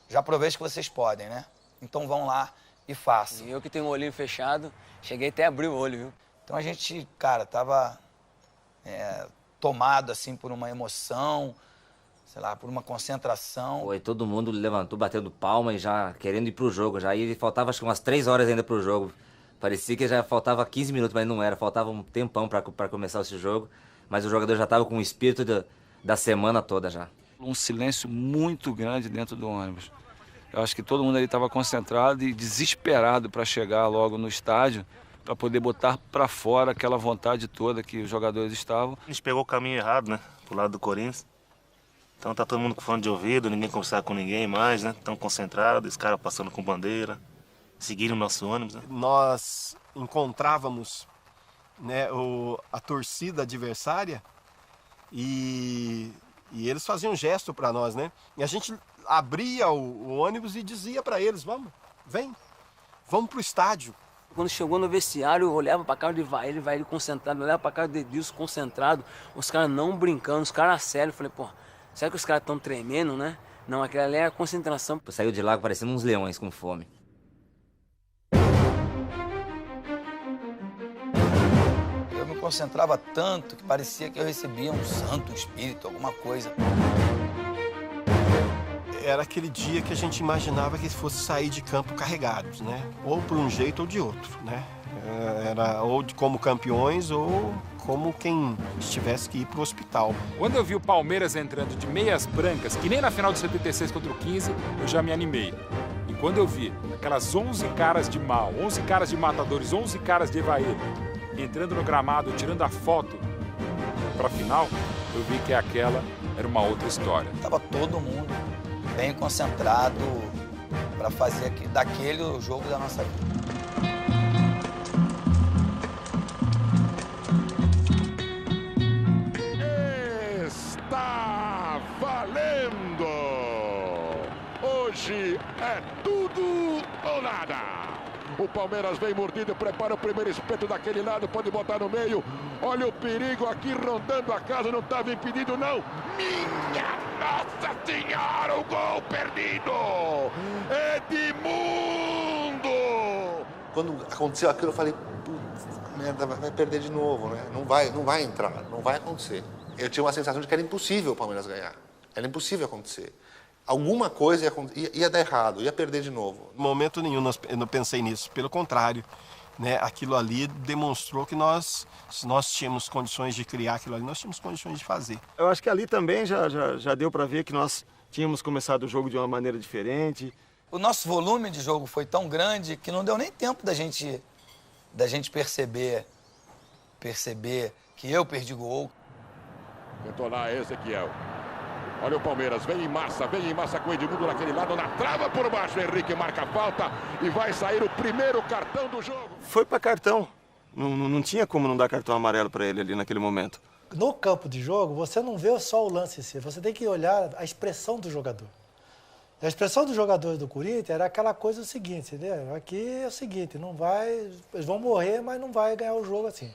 já provei que vocês podem, né? Então vão lá e façam. E eu que tenho o olhinho fechado, cheguei até a abrir o olho, viu? Então a gente, cara, tava tomado, assim, por uma emoção, sei lá, por uma concentração. Foi, todo mundo levantou, batendo palma e já querendo ir pro jogo. Já e faltava acho que umas 3 horas ainda pro jogo. Parecia que já faltava 15 minutos, mas não era. Faltava um tempão para começar esse jogo. Mas o jogador já estava com o espírito da semana toda já. Um silêncio muito grande dentro do ônibus. Eu acho que todo mundo ali estava concentrado e desesperado para chegar logo no estádio, para poder botar para fora aquela vontade toda que os jogadores estavam. A gente pegou o caminho errado, né? Pro lado do Corinthians. Então tá todo mundo com fone de ouvido, ninguém conversava com ninguém mais, né? Tão concentrado, os caras passando com bandeira, seguiram o nosso ônibus, né? Nós encontrávamos, né, a torcida adversária e eles faziam um gesto para nós, né? E a gente abria o ônibus e dizia para eles, vamos pro estádio. Quando chegou no vestiário, eu olhava pra cara de Ivair concentrado, olhava pra cara de Edilson concentrado, os caras não brincando, os caras sérios. Falei, pô, Será que os caras estão tremendo, né? Não, aquela ali é a concentração. Saiu de lá parecendo uns leões com fome. Eu me concentrava tanto que parecia que eu recebia um santo, um espírito, alguma coisa. Era aquele dia que a gente imaginava que fosse sair de campo carregados, né? Ou por um jeito ou de outro, né? Era ou como campeões ou como quem tivesse que ir para o hospital. Quando eu vi o Palmeiras entrando de meias brancas, que nem na final de 76 contra o 15, eu já me animei. E quando eu vi aquelas 11 caras de mal, 11 caras de matadores, 11 caras de Evaí, entrando no gramado, tirando a foto para a final, eu vi que aquela era uma outra história. Tava todo mundo bem concentrado para fazer daquele o jogo da nossa vida. Está valendo! Hoje é tudo ou nada! O Palmeiras vem mordido, prepara o primeiro espeto daquele lado, pode botar no meio. Olha o perigo aqui rondando a casa, não estava impedido não. Minha Nossa Senhora, o gol perdido! Edmundo! Quando aconteceu aquilo, eu falei, putz, merda, vai perder de novo, né? Não vai entrar, não vai acontecer. Eu tinha uma sensação de que era impossível o Palmeiras ganhar. Era impossível acontecer. Alguma coisa ia dar errado, ia perder de novo. Em momento nenhum eu não pensei nisso. Pelo contrário, né? Aquilo ali demonstrou que se nós tínhamos condições de criar aquilo ali, nós tínhamos condições de fazer. Eu acho que ali também já deu para ver que nós tínhamos começado o jogo de uma maneira diferente. O nosso volume de jogo foi tão grande que não deu nem tempo da gente perceber que eu perdi gol. Tentou lá Ezequiel. Olha o Palmeiras, vem em massa com o Edmundo naquele lado, na trava por baixo. Henrique marca a falta e vai sair o primeiro cartão do jogo. Foi para cartão. Não tinha como não dar cartão amarelo para ele ali naquele momento. No campo de jogo, você não vê só o lance em si, você tem que olhar a expressão do jogador. A expressão dos jogadores do Corinthians era aquela coisa do seguinte, entendeu? Aqui é o seguinte, eles vão morrer, mas não vai ganhar o jogo assim.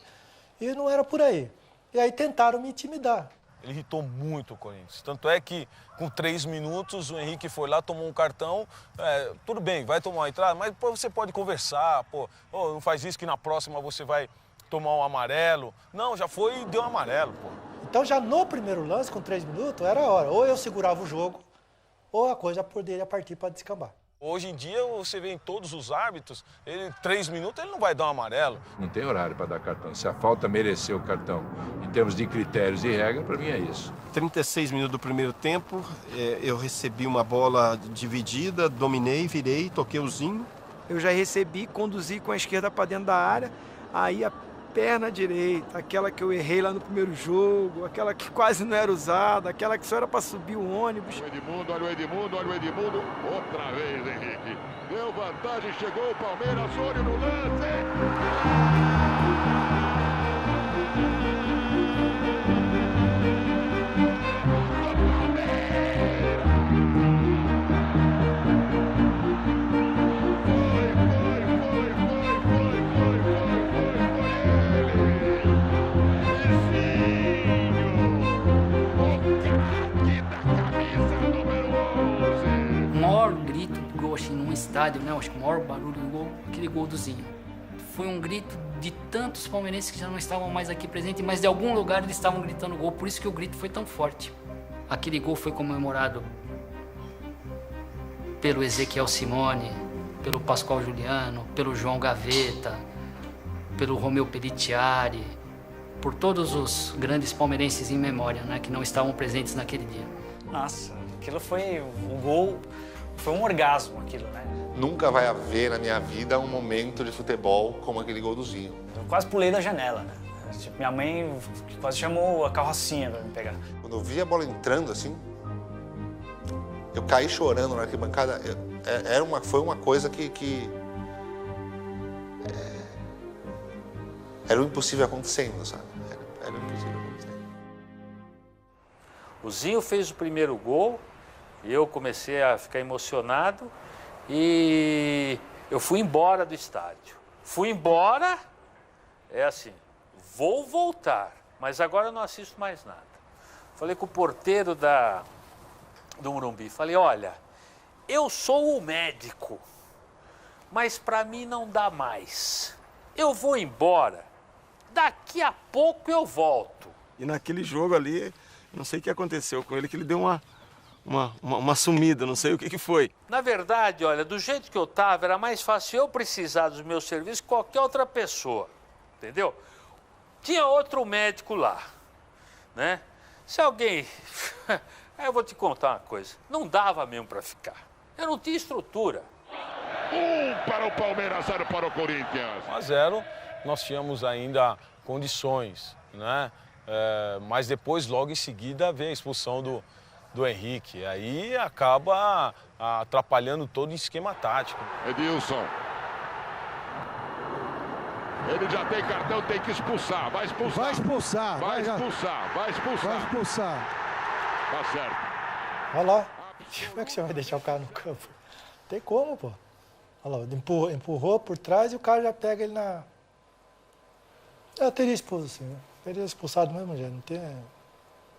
E não era por aí. E aí tentaram me intimidar. Ele irritou muito o Corinthians. Tanto é que, com 3 minutos, o Henrique foi lá, tomou um cartão. Tudo bem, vai tomar uma entrada, mas pô, você pode conversar. Não faz isso que na próxima você vai tomar um amarelo. Não, já foi e deu um amarelo, pô. Então, já no primeiro lance, com 3 minutos, era a hora. Ou eu segurava o jogo, ou a coisa poderia partir para descambar. Hoje em dia, você vê em todos os árbitros, 3 minutos ele não vai dar um amarelo. Não tem horário para dar cartão. Se a falta mereceu o cartão, em termos de critérios e regra, para mim é isso. 36 minutos do primeiro tempo, eu recebi uma bola dividida, dominei, virei, toquei o Zinho. Eu já recebi, conduzi com a esquerda para dentro da área, aí a perna direita, aquela que eu errei lá no primeiro jogo, aquela que quase não era usada, aquela que só era para subir o ônibus. Olha o Edmundo. Outra vez, Henrique. Deu vantagem, chegou o Palmeiras, olho no lance. Num estádio, né? Acho que o maior barulho do gol, aquele gol do Zinho. Foi um grito de tantos palmeirenses que já não estavam mais aqui presentes, mas de algum lugar eles estavam gritando gol, por isso que o grito foi tão forte. Aquele gol foi comemorado pelo Ezequiel Simone, pelo Pascoal Juliano, pelo João Gaveta, pelo Romeu Pelitiari, por todos os grandes palmeirenses em memória, né? Que não estavam presentes naquele dia. Nossa, aquilo foi um gol. Foi um orgasmo aquilo, né? Nunca vai haver na minha vida um momento de futebol como aquele gol do Zinho. Eu quase pulei da janela, né? Tipo, minha mãe quase chamou a carrocinha pra me pegar. Quando eu vi a bola entrando assim, eu caí chorando na arquibancada. Foi uma coisa que era o impossível acontecendo, sabe? Era o impossível acontecendo. O Zinho fez o primeiro gol. Eu comecei a ficar emocionado e eu fui embora do estádio. Fui embora, vou voltar, mas agora eu não assisto mais nada. Falei com o porteiro do Morumbi. Falei, olha, eu sou o médico, mas para mim não dá mais. Eu vou embora. Daqui a pouco eu volto. E naquele jogo ali, não sei o que aconteceu com ele, que ele deu uma sumida, não sei o que foi. Na verdade, olha, do jeito que eu tava, era mais fácil eu precisar dos meus serviços que qualquer outra pessoa, entendeu? Tinha outro médico lá, né? Se alguém... Aí eu vou te contar uma coisa, não dava mesmo para ficar. Eu não tinha estrutura. 1 para o Palmeiras, 0 para o Corinthians. 1 a 0, nós tínhamos ainda condições, né? Mas depois, logo em seguida, veio a expulsão do Henrique. Aí acaba atrapalhando todo o esquema tático. Edilson. Ele já tem cartão, tem que expulsar. Vai expulsar. Vai expulsar. Vai expulsar. Vai expulsar. Vai expulsar. Tá certo. Olha lá. Como é que você vai deixar o cara no campo? Não tem como, pô. Olha lá, empurrou por trás e o cara já pega ele na... Eu teria expulso, assim, né? Teria expulsado mesmo, já não tem...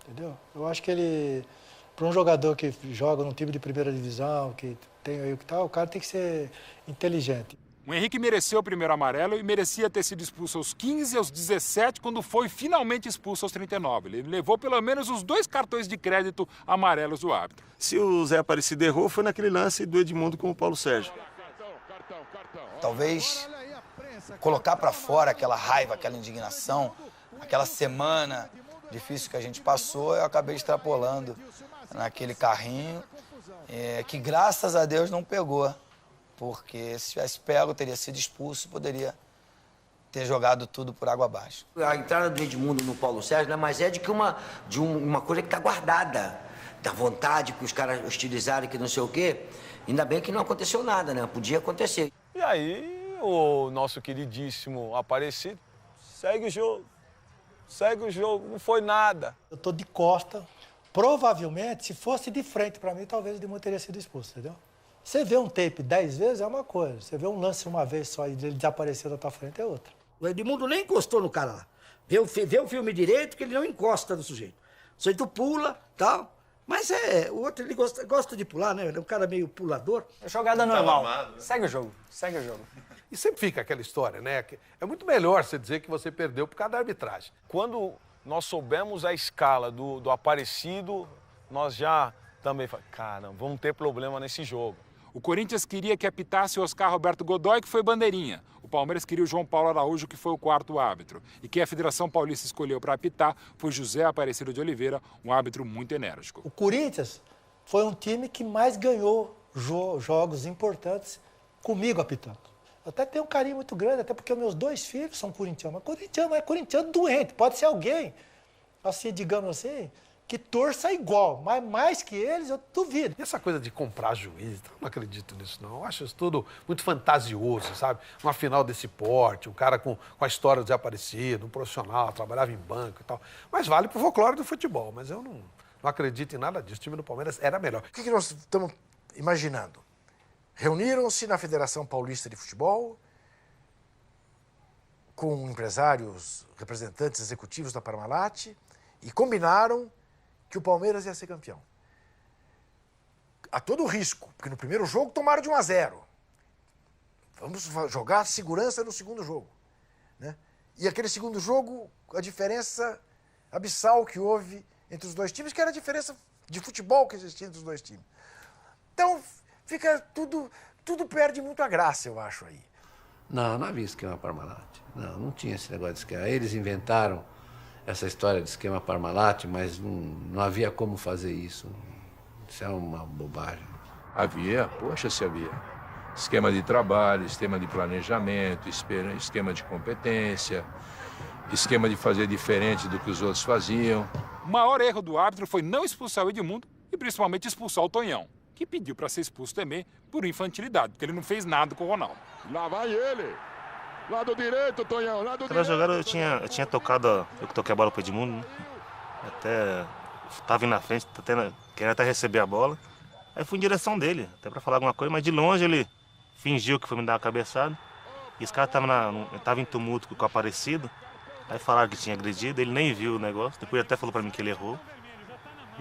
Entendeu? Eu acho que ele... Para um jogador que joga num time de primeira divisão, que tem aí o que tal, o cara tem que ser inteligente. O Henrique mereceu o primeiro amarelo e merecia ter sido expulso aos 15 e aos 17, quando foi finalmente expulso aos 39. Ele levou pelo menos os 2 cartões de crédito amarelos do árbitro. Se o Zé Aparecido errou, foi naquele lance do Edmundo com o Paulo Sérgio. Talvez colocar para fora aquela raiva, aquela indignação, aquela semana difícil que a gente passou, eu acabei extrapolando naquele carrinho, que graças a Deus não pegou. Porque se tivesse pego, teria sido expulso, poderia ter jogado tudo por água abaixo. A entrada do Edmundo no Paulo Sérgio não é mais de que uma coisa que está guardada, da vontade que os caras hostilizaram, que não sei o quê. Ainda bem que não aconteceu nada, né? Podia acontecer. E aí, o nosso queridíssimo Aparecido segue o jogo, não foi nada. Eu tô de costa, provavelmente, se fosse de frente para mim, talvez o Edmundo teria sido expulso, entendeu? Você vê um tape 10 vezes é uma coisa, você vê um lance uma vez só e ele desaparecer da tua frente é outra. O Edmundo nem encostou no cara lá. Vê o filme direito que ele não encosta no sujeito. O sujeito pula, tal. Mas o outro ele gosta de pular, né? Ele é um cara meio pulador. É jogada normal. Segue o jogo, segue o jogo. E sempre fica aquela história, né? É muito melhor você dizer que você perdeu por causa da arbitragem. Quando nós soubemos a escala do Aparecido, nós já também falamos, cara, vamos ter problema nesse jogo. O Corinthians queria que apitasse o Oscar Roberto Godoy, que foi bandeirinha. O Palmeiras queria o João Paulo Araújo, que foi o 4º árbitro. E quem a Federação Paulista escolheu para apitar foi José Aparecido de Oliveira, um árbitro muito enérgico. O Corinthians foi um time que mais ganhou jogos importantes comigo apitando. Eu até tenho um carinho muito grande, até porque meus 2 filhos são corintianos. Mas é corintiano doente, pode ser alguém, assim, digamos assim, que torça igual, mas mais que eles, eu duvido. E essa coisa de comprar juiz, eu não acredito nisso, não. Eu acho isso tudo muito fantasioso, sabe? Uma final desse porte, um cara com a história desaparecido, um profissional, trabalhava em banco e tal. Mas vale pro folclore do futebol, mas eu não acredito em nada disso. O time do Palmeiras era melhor. O que nós estamos imaginando? Reuniram-se na Federação Paulista de Futebol, com empresários, representantes executivos da Parmalat, e combinaram que o Palmeiras ia ser campeão. A todo risco, porque no primeiro jogo tomaram de 1 a 0. Vamos jogar segurança no segundo jogo, né? E aquele segundo jogo, a diferença abissal que houve entre os 2 times, que era a diferença de futebol que existia entre os 2 times. Então, fica tudo perde muito a graça, eu acho, aí. Não havia esquema Parmalat. Não tinha esse negócio de esquema. Eles inventaram essa história de esquema Parmalat, mas não havia como fazer isso. Isso é uma bobagem. Havia, poxa, se havia. Esquema de trabalho, esquema de planejamento, esquema de competência, esquema de fazer diferente do que os outros faziam. O maior erro do árbitro foi não expulsar o Edmundo e principalmente expulsar o Tonhão, que pediu para ser expulso também por infantilidade, porque ele não fez nada com o Ronaldo. Lá vai ele. Lado direito, Tonhão, lado direito. Aquela jogada eu tinha tocado, eu que toquei a bola pro Edmundo, né? Até estava indo na frente, querendo até receber a bola. Aí fui em direção dele, até para falar alguma coisa, mas de longe ele fingiu que foi me dar uma cabeçada. E esse cara tava em tumulto com o Aparecido. Aí falaram que tinha agredido, ele nem viu o negócio. Depois até falou para mim que ele errou.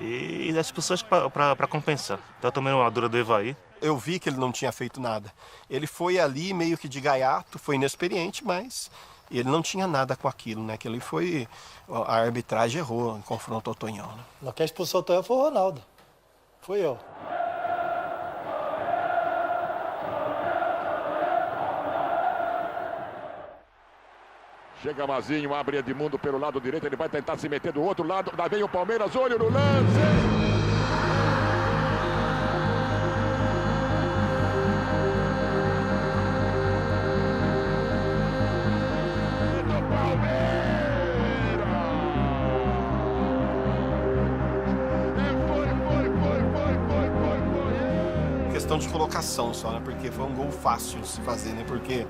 E as pessoas para compensar. Então eu tomei uma dura do Evaí. Eu vi que ele não tinha feito nada. Ele foi ali meio que de gaiato, foi inexperiente, mas ele não tinha nada com aquilo, né? Que ele foi... A arbitragem errou, confrontou o Tonhão, né? Não, quem expulsou o Tonhão foi o Ronaldo. Fui eu. Chega Mazinho, abre Edmundo pelo lado direito, ele vai tentar se meter do outro lado, lá vem o Palmeiras, olho no lance! Questão de colocação só, né? Porque foi um gol fácil de se fazer, né? Porque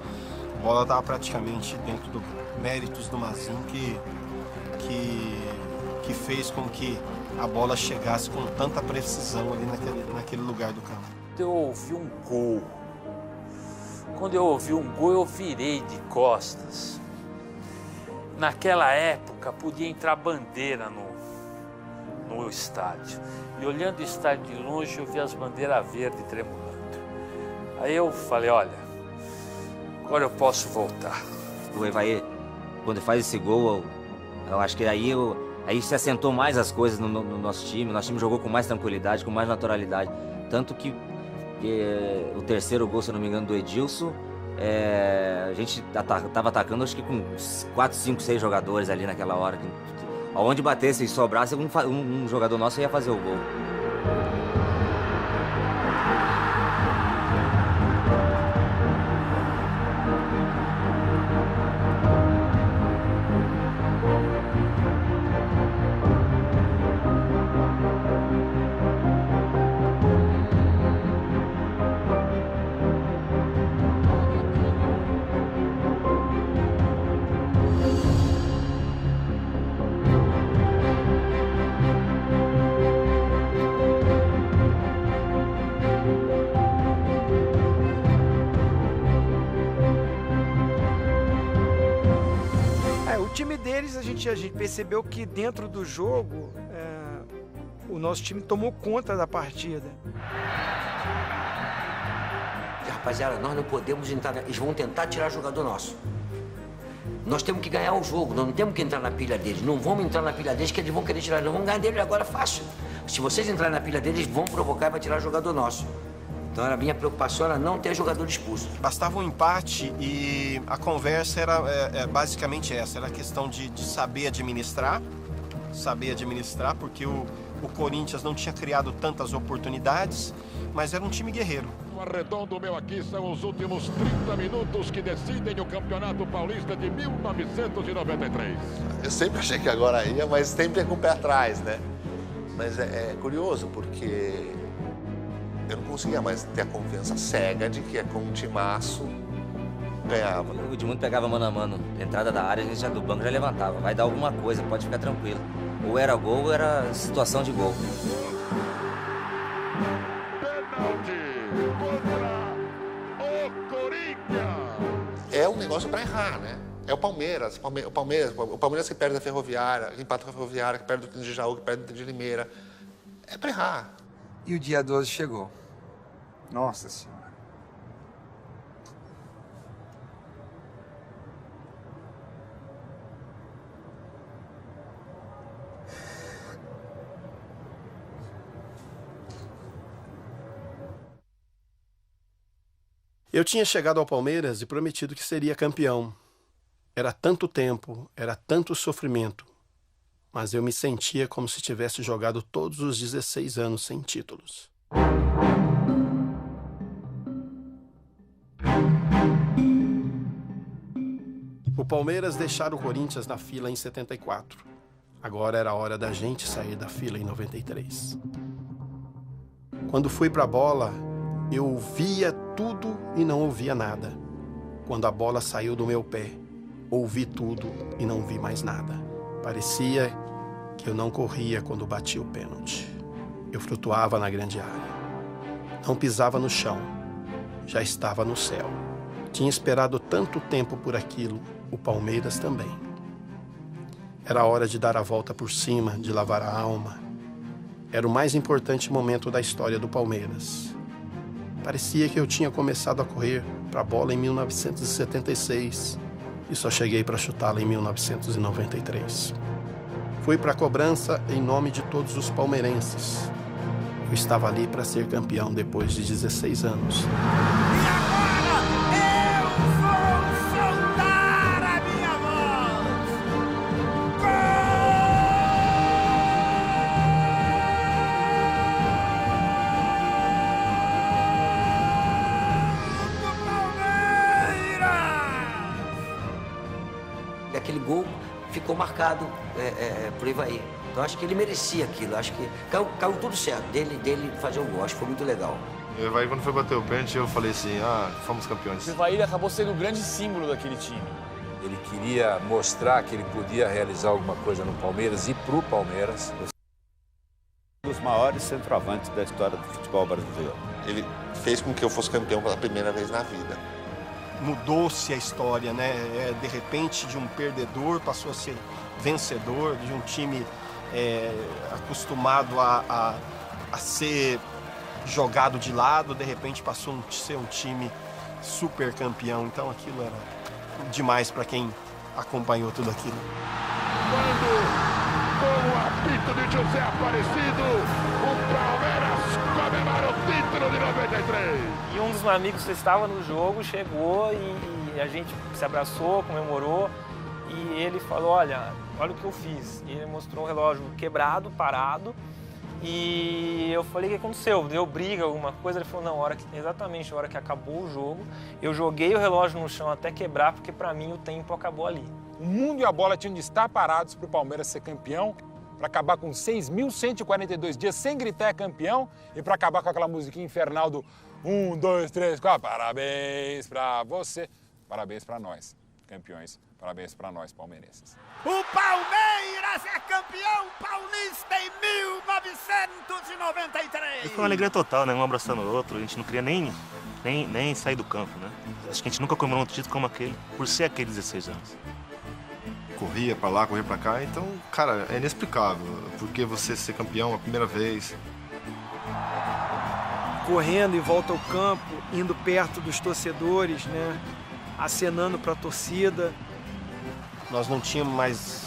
a bola estava praticamente dentro do méritos do Mazinho que fez com que a bola chegasse com tanta precisão ali naquele lugar do campo. Eu ouvi um gol. Quando eu ouvi um gol, eu virei de costas. Naquela época, podia entrar bandeira no estádio. E olhando o estádio de longe, eu vi as bandeiras verdes tremulando. Aí eu falei, olha, agora eu posso voltar. O Evaí, quando faz esse gol, eu acho que aí se assentou mais as coisas no nosso time. Nosso time jogou com mais tranquilidade, com mais naturalidade. Tanto que o terceiro gol, se eu não me engano, do Edilson, a gente estava atacando, acho que com 4, 5, 6 jogadores ali naquela hora. Aonde batesse e sobrasse, um jogador nosso ia fazer o gol. O time deles, a gente percebeu que dentro do jogo, o nosso time tomou conta da partida. Rapaziada, nós não podemos entrar, eles vão tentar tirar jogador nosso. Nós temos que ganhar o jogo, nós não temos que entrar na pilha deles. Não vamos entrar na pilha deles que eles vão querer tirar, não vamos ganhar deles agora fácil. Se vocês entrarem na pilha deles, vão provocar e vai tirar jogador nosso. Então a minha preocupação era não ter jogador expulso. Bastava um empate e a conversa era basicamente essa. Era a questão de saber administrar, porque o Corinthians não tinha criado tantas oportunidades, mas era um time guerreiro. O arredondo meu aqui são os últimos 30 minutos que decidem o Campeonato Paulista de 1993. Eu sempre achei que agora ia, mas sempre é com o pé atrás, né? Mas é curioso, porque eu não conseguia mais ter a confiança cega de que com um timaço ganhava. O Edmundo pegava mano a mano, entrada da área, a gente já do banco já levantava. Vai dar alguma coisa, pode ficar tranquilo. Ou era gol ou era situação de gol. Pênalti contra o Corinthians. É um negócio para errar, né? É o Palmeiras que perde a Ferroviária, que empata com a Ferroviária, que perde o de Jaú, que perde o de Limeira. É para errar. E o dia 12 chegou. Nossa Senhora. Eu tinha chegado ao Palmeiras e prometido que seria campeão. Era tanto tempo, era tanto sofrimento, mas eu me sentia como se tivesse jogado todos os 16 anos sem títulos. O Palmeiras deixara o Corinthians na fila em 74. Agora era a hora da gente sair da fila em 93. Quando fui para a bola, eu via tudo e não ouvia nada. Quando a bola saiu do meu pé, ouvi tudo e não vi mais nada. Parecia que eu não corria quando batia o pênalti. Eu flutuava na grande área. Não pisava no chão. Já estava no céu. Tinha esperado tanto tempo por aquilo, o Palmeiras também. Era hora de dar a volta por cima, de lavar a alma, Era o mais importante momento da história do Palmeiras. Parecia que eu tinha começado a correr para a bola em 1976 e só cheguei para chutá-la em 1993. Fui para a cobrança em nome de todos os palmeirenses. Eu estava ali para ser campeão depois de 16 anos. Aquele gol ficou marcado por Ivaí. Então acho que ele merecia aquilo. Acho que caiu tudo certo dele fazer o gol. Acho que foi muito legal. O Ivaí, quando foi bater o pênalti, eu falei assim, fomos campeões. O Ivaí acabou sendo o grande símbolo daquele time. Ele queria mostrar que ele podia realizar alguma coisa no Palmeiras e pro Palmeiras. Um dos maiores centroavantes da história do futebol brasileiro. Ele fez com que eu fosse campeão pela primeira vez na vida. Mudou-se a história, né? De repente, de um perdedor passou a ser vencedor, de um time acostumado a ser jogado de lado, de repente passou a ser um time super campeão. Então aquilo era demais para quem acompanhou tudo aquilo. Com o apito de José Aparecido, o Palmeiras comemora o título de 93. E um dos meus amigos que estava no jogo chegou e a gente se abraçou, comemorou. E ele falou, olha o que eu fiz. E ele mostrou um relógio quebrado, parado. E eu falei, o que aconteceu? Deu briga, alguma coisa? Ele falou, não, exatamente a hora que acabou o jogo, eu joguei o relógio no chão até quebrar, porque para mim o tempo acabou ali. O mundo e a bola tinham de estar parados para o Palmeiras ser campeão, para acabar com 6.142 dias sem gritar é campeão e para acabar com aquela musiquinha infernal do 1, 2, 3, 4, parabéns para você, parabéns para nós, campeões, parabéns para nós, palmeirenses. O Palmeiras é campeão paulista em 1993. E foi uma alegria total, né? Um abraçando o outro, a gente não queria nem sair do campo, né? Acho que a gente nunca comemorou um título como aquele, por ser aqueles 16 anos. Corria pra lá, corria pra cá, então, cara, é inexplicável. Porque você ser campeão a primeira vez. Correndo em volta ao campo, indo perto dos torcedores, né? Acenando pra torcida. Nós não tínhamos mais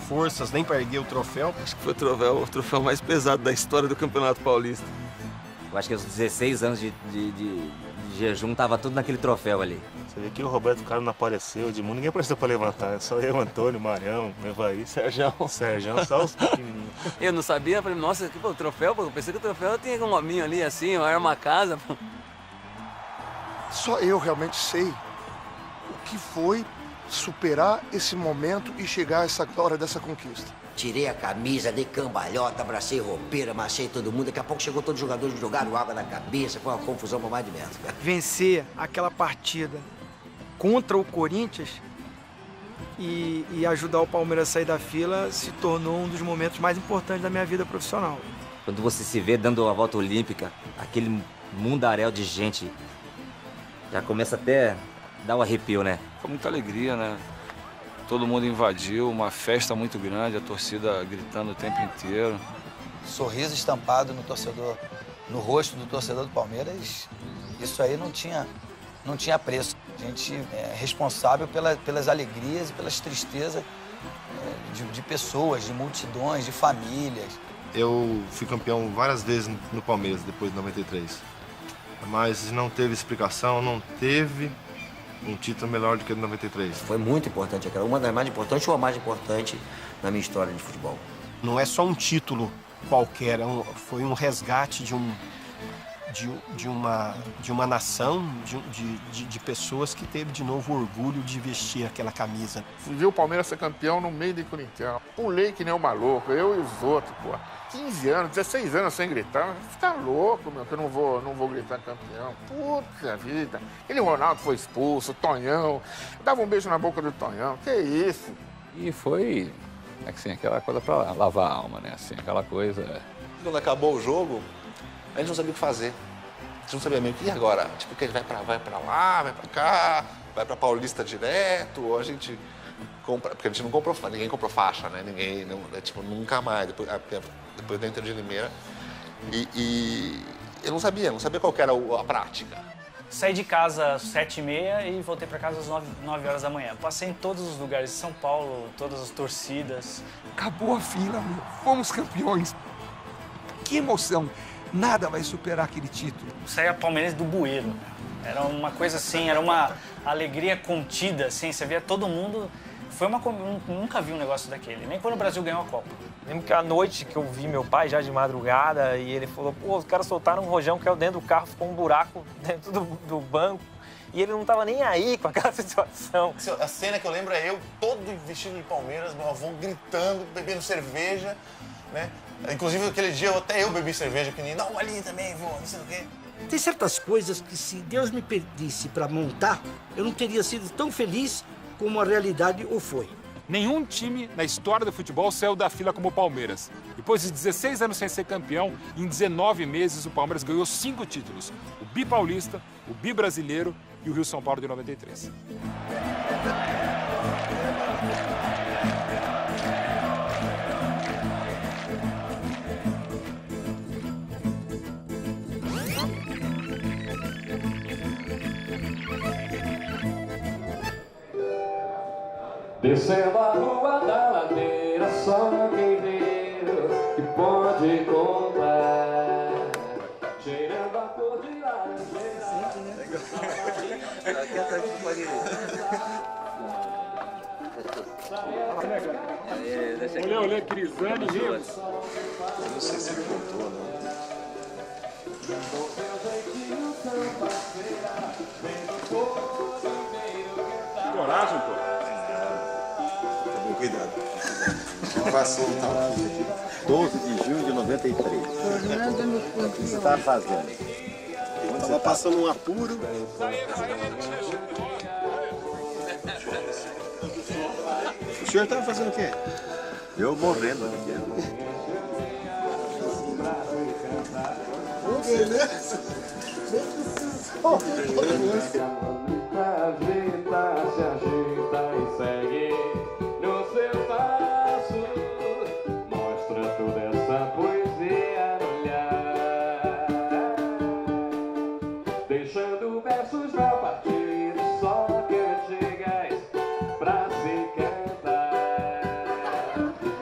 forças nem para erguer o troféu. Acho que foi o troféu mais pesado da história do Campeonato Paulista. Eu acho que os 16 anos de jejum tava tudo naquele troféu ali. Você vê que o Roberto Carlos não apareceu, o Edmundo, ninguém apareceu pra levantar. Só eu, Antônio, Marião, Evaí, Sérgio, só os pequenininhos. Eu não sabia, falei, nossa, o troféu, pô, eu pensei que o troféu tinha um hominho ali assim, era uma casa. Pô. Só eu realmente sei o que foi superar esse momento e chegar a essa hora dessa conquista. Tirei a camisa, dei cambalhota, abracei roupeira, amassei todo mundo. Daqui a pouco chegou todos os jogadores, jogaram água na cabeça, foi uma confusão por mais de metro. Vencer aquela partida contra o Corinthians e ajudar o Palmeiras a sair da fila se tornou um dos momentos mais importantes da minha vida profissional. Quando você se vê dando a volta olímpica, aquele mundaréu de gente, já começa até a dar um arrepio, né? Foi muita alegria, né? Todo mundo invadiu, uma festa muito grande, a torcida gritando o tempo inteiro. Sorriso estampado no torcedor, no rosto do torcedor do Palmeiras, isso aí não tinha preço. A gente é responsável pelas alegrias e pelas tristezas de pessoas, de multidões, de famílias. Eu fui campeão várias vezes no Palmeiras depois de 93. Mas não teve explicação, não teve um título melhor do que o de 93. Foi muito importante, aquela uma das mais importantes ou a mais importante na minha história de futebol. Não é só um título qualquer, foi um resgate de uma nação, de pessoas que teve de novo orgulho de vestir aquela camisa. Vi o Palmeiras ser campeão no meio de Corinthians. Pulei que nem um maluco, eu e os outros, pô. 15 anos, 16 anos sem gritar. Você tá louco, meu, que eu não vou gritar campeão. Puta vida. Aquele Ronaldo foi expulso, o Tonhão. Dava um beijo na boca do Tonhão. Que isso? E foi, assim, aquela coisa pra lavar a alma, né? Assim, aquela coisa... Quando acabou o jogo, a gente não sabia o que fazer. gente não sabia meio que, e agora? Tipo, que ele vai pra lá, vai pra cá, vai pra Paulista direto, ou a gente compra, porque a gente não comprou, ninguém comprou faixa, né? Ninguém, não, tipo, nunca mais, depois da Inter de Limeira. E eu não sabia qual que era a prática. Saí de casa às 7h30 e voltei para casa às 9 horas da manhã. Passei em todos os lugares de São Paulo, todas as torcidas. Acabou a fila, meu. Fomos campeões. Que emoção. Nada vai superar aquele título. Saía palmeirense do bueiro. Era uma coisa assim, era uma alegria contida, assim. Você via todo mundo... Nunca vi um negócio daquele, nem quando o Brasil ganhou a Copa. Lembro que à noite que eu vi meu pai, já de madrugada, e ele falou, pô, os caras soltaram um rojão, caiu dentro do carro, ficou um buraco dentro do banco. E ele não tava nem aí com aquela situação. A cena que eu lembro é eu, todo vestido de Palmeiras, meu avô gritando, bebendo cerveja, né? Inclusive, aquele dia, até eu bebi cerveja, que nem, dá uma linha também, vô, não sei o quê. Tem certas coisas que, se Deus me pedisse para montar, eu não teria sido tão feliz como a realidade o foi. Nenhum time na história do futebol saiu da fila como o Palmeiras. Depois de 16 anos sem ser campeão, em 19 meses o Palmeiras ganhou 5 títulos. O Bipaulista, o Bibrasileiro e o Rio-São Paulo de 93. Descendo a rua da ladeira, só quem veio que pode contar. Cheirando a cor de laranjeira. Aqui atrás do Marinho. Olha, Crisani, Rivos. Eu não sei se ele contou, não. Coragem, pô. Cuidado. Passou, tá? 12 de junho de 93. O que você estava fazendo? Estava passando um apuro. O senhor estava fazendo o quê? Eu morrendo. Beleza. Se ajeita e segue no seu passo, mostra toda essa poesia no olhar, deixando versos na partida só cantigas pra se cantar.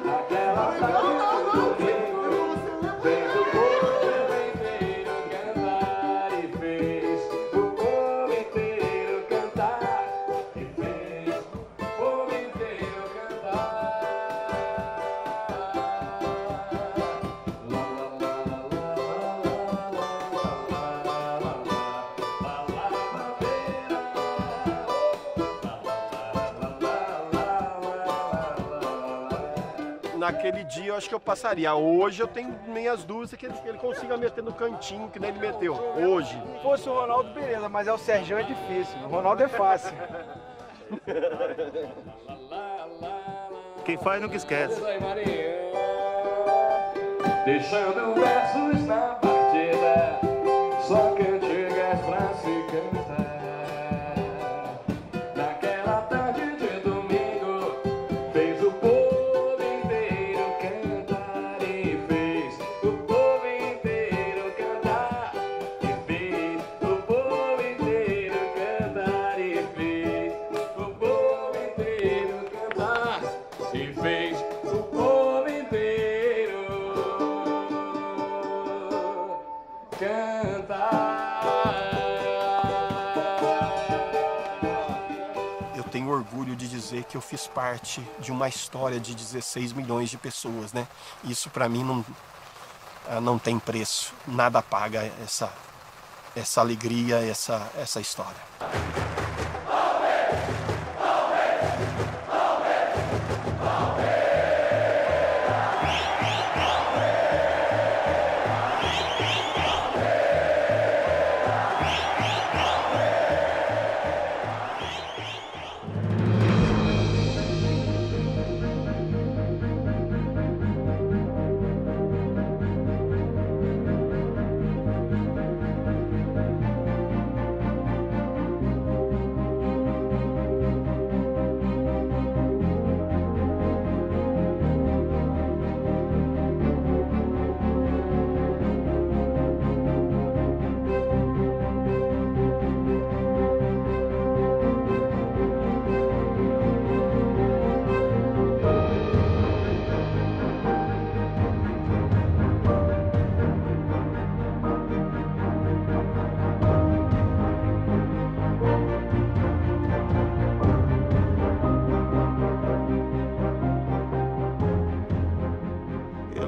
Naquela tarde do domingo, fez o povo inteiro cantar e fez o povo inteiro cantar. Naquele dia eu acho que eu passaria. Hoje eu tenho minhas dúvidas que ele consiga meter no cantinho que nem ele meteu. Hoje. Se fosse o Ronaldo, beleza, mas o Sérgio é difícil. O Ronaldo é fácil. Quem faz nunca esquece. Deixando versos na partida, só cantigas pra se cantar. Naquela tarde de domingo, fez o povo inteiro cantar e fez o povo inteiro cantar e fez o povo inteiro cantar e fez o povo inteiro cantar e fez o povo inteiro Eu tenho orgulho de dizer que eu fiz parte de uma história de 16 milhões de pessoas, né? Isso para mim não tem preço, nada paga essa alegria, essa história.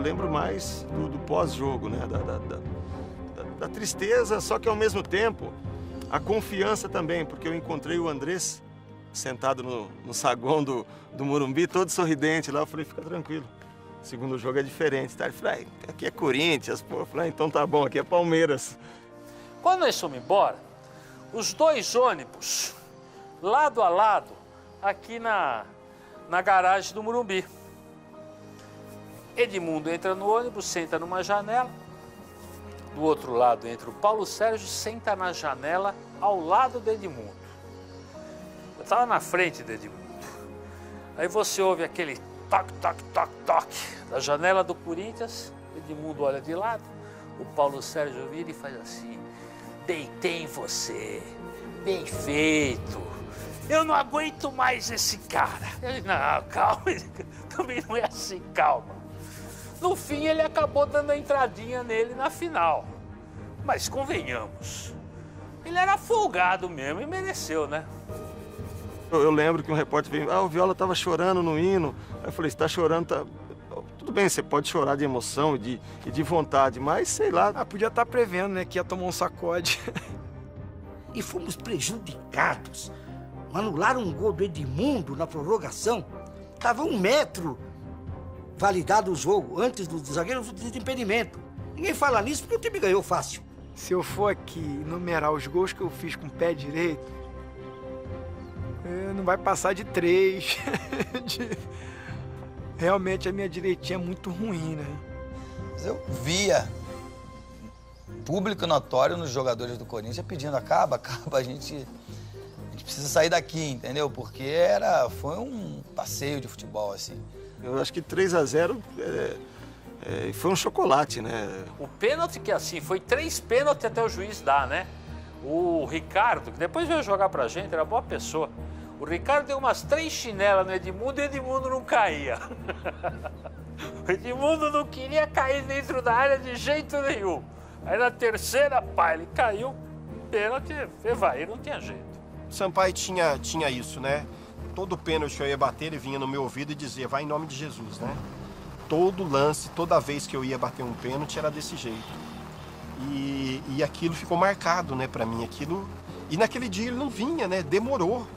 lembro mais do pós-jogo, né? Da tristeza, só que ao mesmo tempo a confiança também, porque eu encontrei o Andrés sentado no saguão do Morumbi, todo sorridente lá. Eu falei, fica tranquilo, o segundo jogo é diferente. Tá? Ele falou, aqui é Corinthians, pô. Eu falei, então tá bom, aqui é Palmeiras. Quando nós fomos embora, os 2 ônibus, lado a lado, aqui na garagem do Morumbi. Edmundo entra no ônibus, senta numa janela. Do outro lado entra o Paulo Sérgio, senta na janela ao lado do Edmundo. Eu estava na frente do Edmundo. Aí você ouve aquele toque, toque, toque, toque da janela do Corinthians. Edmundo olha de lado, o Paulo Sérgio vira e faz assim: deitei em você, bem feito. Eu não aguento mais esse cara. Ele, não, calma, ele também não é assim, calma. No fim, ele acabou dando a entradinha nele na final. Mas convenhamos, ele era folgado mesmo e mereceu, né? Eu lembro que um repórter veio, o Viola estava chorando no hino. Aí eu falei, você está chorando, tá... Tudo bem, você pode chorar de emoção e de vontade, mas sei lá. Podia estar prevendo, né, que ia tomar um sacode. E fomos prejudicados. Anularam um gol do Edmundo na prorrogação. Estava 1 metro validado o jogo, antes do zagueiro de impedimento. Ninguém fala nisso porque o time ganhou fácil. Se eu for aqui numerar os gols que eu fiz com o pé direito, não vai passar de 3. Realmente a minha direitinha é muito ruim, né? Mas eu via público notório nos jogadores do Corinthians pedindo acaba, a gente precisa sair daqui, entendeu? Porque foi um passeio de futebol, assim. Eu acho que 3-0 foi um chocolate, né? O pênalti que assim, foi 3 pênaltis até o juiz dar, né? O Ricardo, que depois veio jogar pra gente, era boa pessoa. O Ricardo deu umas 3 chinelas no Edmundo e o Edmundo não caía. O Edmundo não queria cair dentro da área de jeito nenhum. Aí na terceira, ele caiu, pênalti, vai, não tinha jeito. O Sampaio tinha isso, né? Todo pênalti que eu ia bater, ele vinha no meu ouvido e dizia, vai em nome de Jesus, né? Todo lance, toda vez que eu ia bater um pênalti era desse jeito. E aquilo ficou marcado, né, pra mim, aquilo... E naquele dia ele não vinha, né? Demorou.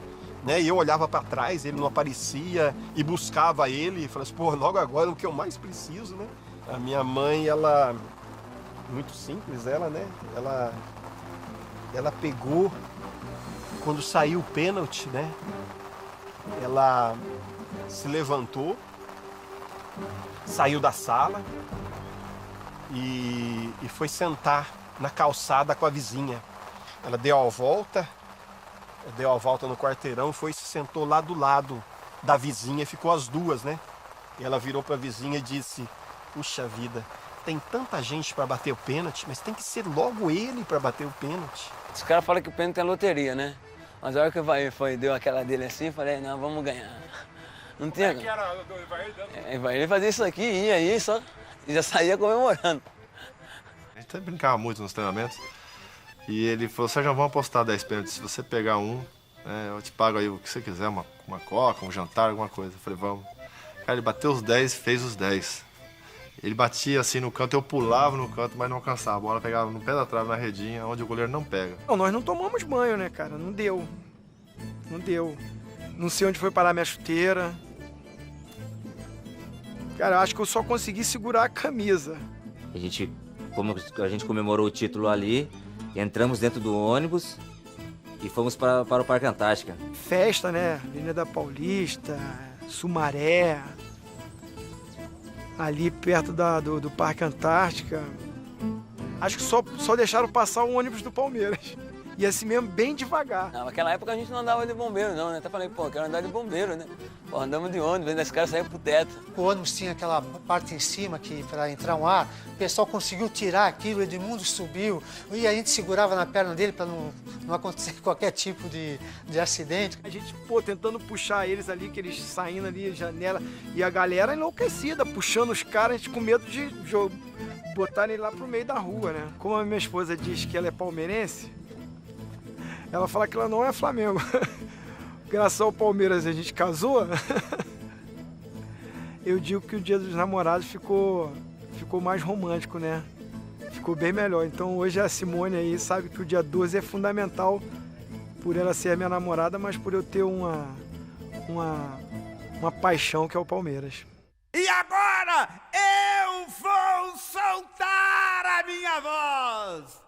Né? E eu olhava para trás, ele não aparecia e buscava ele e falava assim, pô, logo agora o que eu mais preciso, né? A minha mãe, ela, muito simples, ela, né? Ela pegou, quando saiu o pênalti, né? Ela se levantou, saiu da sala e foi sentar na calçada com a vizinha. Ela deu a volta no quarteirão, foi e se sentou lá do lado da vizinha, ficou as duas, né? E ela virou para a vizinha e disse, puxa vida, tem tanta gente para bater o pênalti, mas tem que ser logo ele para bater o pênalti. Os caras falam que o pênalti é loteria, né? Mas a hora que o Ivair deu aquela dele assim, eu falei, não, vamos ganhar. Não tinha... que era do Ivair dando? Ivair fazia isso aqui, ia aí, só e já saía comemorando. A gente até brincava muito nos treinamentos. E ele falou, Sérgio, vamos apostar 10 pênaltis. Se você pegar um, eu te pago aí o que você quiser, uma coca, um jantar, alguma coisa. Eu falei, vamos. Cara, ele bateu os 10, fez os 10. Ele batia assim no canto, eu pulava no canto, mas não alcançava. A bola pegava no pé da trave, na redinha, onde o goleiro não pega. Não, nós não tomamos banho, né, cara? Não deu. Não deu. Não sei onde foi parar minha chuteira. Cara, eu acho que eu só consegui segurar a camisa. Como a gente comemorou o título ali, entramos dentro do ônibus e fomos para o Parque Antártica. Festa, né? Avenida Paulista, Sumaré, ali perto do Parque Antártica. Acho que só deixaram passar o ônibus do Palmeiras. E assim mesmo, bem devagar. Não, naquela época a gente não andava de bombeiro, não, né? Até falei, pô, quero andar de bombeiro, né? Pô, andamos de ônibus, esse cara saiu pro teto. O ônibus tinha aquela parte em cima que para entrar um ar, o pessoal conseguiu tirar aquilo, o Edmundo subiu, e a gente segurava na perna dele para não acontecer qualquer tipo de acidente. A gente, pô, tentando puxar eles ali, que eles saindo ali, janela, e a galera enlouquecida, puxando os caras, a gente com medo de botarem lá pro meio da rua, né? Como a minha esposa diz que ela é palmeirense, ela fala que ela não é Flamengo. Graças ao Palmeiras a gente casou. Eu digo que o Dia dos Namorados ficou ficou mais romântico, né? Ficou bem melhor. Então hoje a Simone aí sabe que o dia 12 é fundamental por ela ser a minha namorada, mas por eu ter uma paixão que é o Palmeiras. E agora eu vou soltar a minha voz!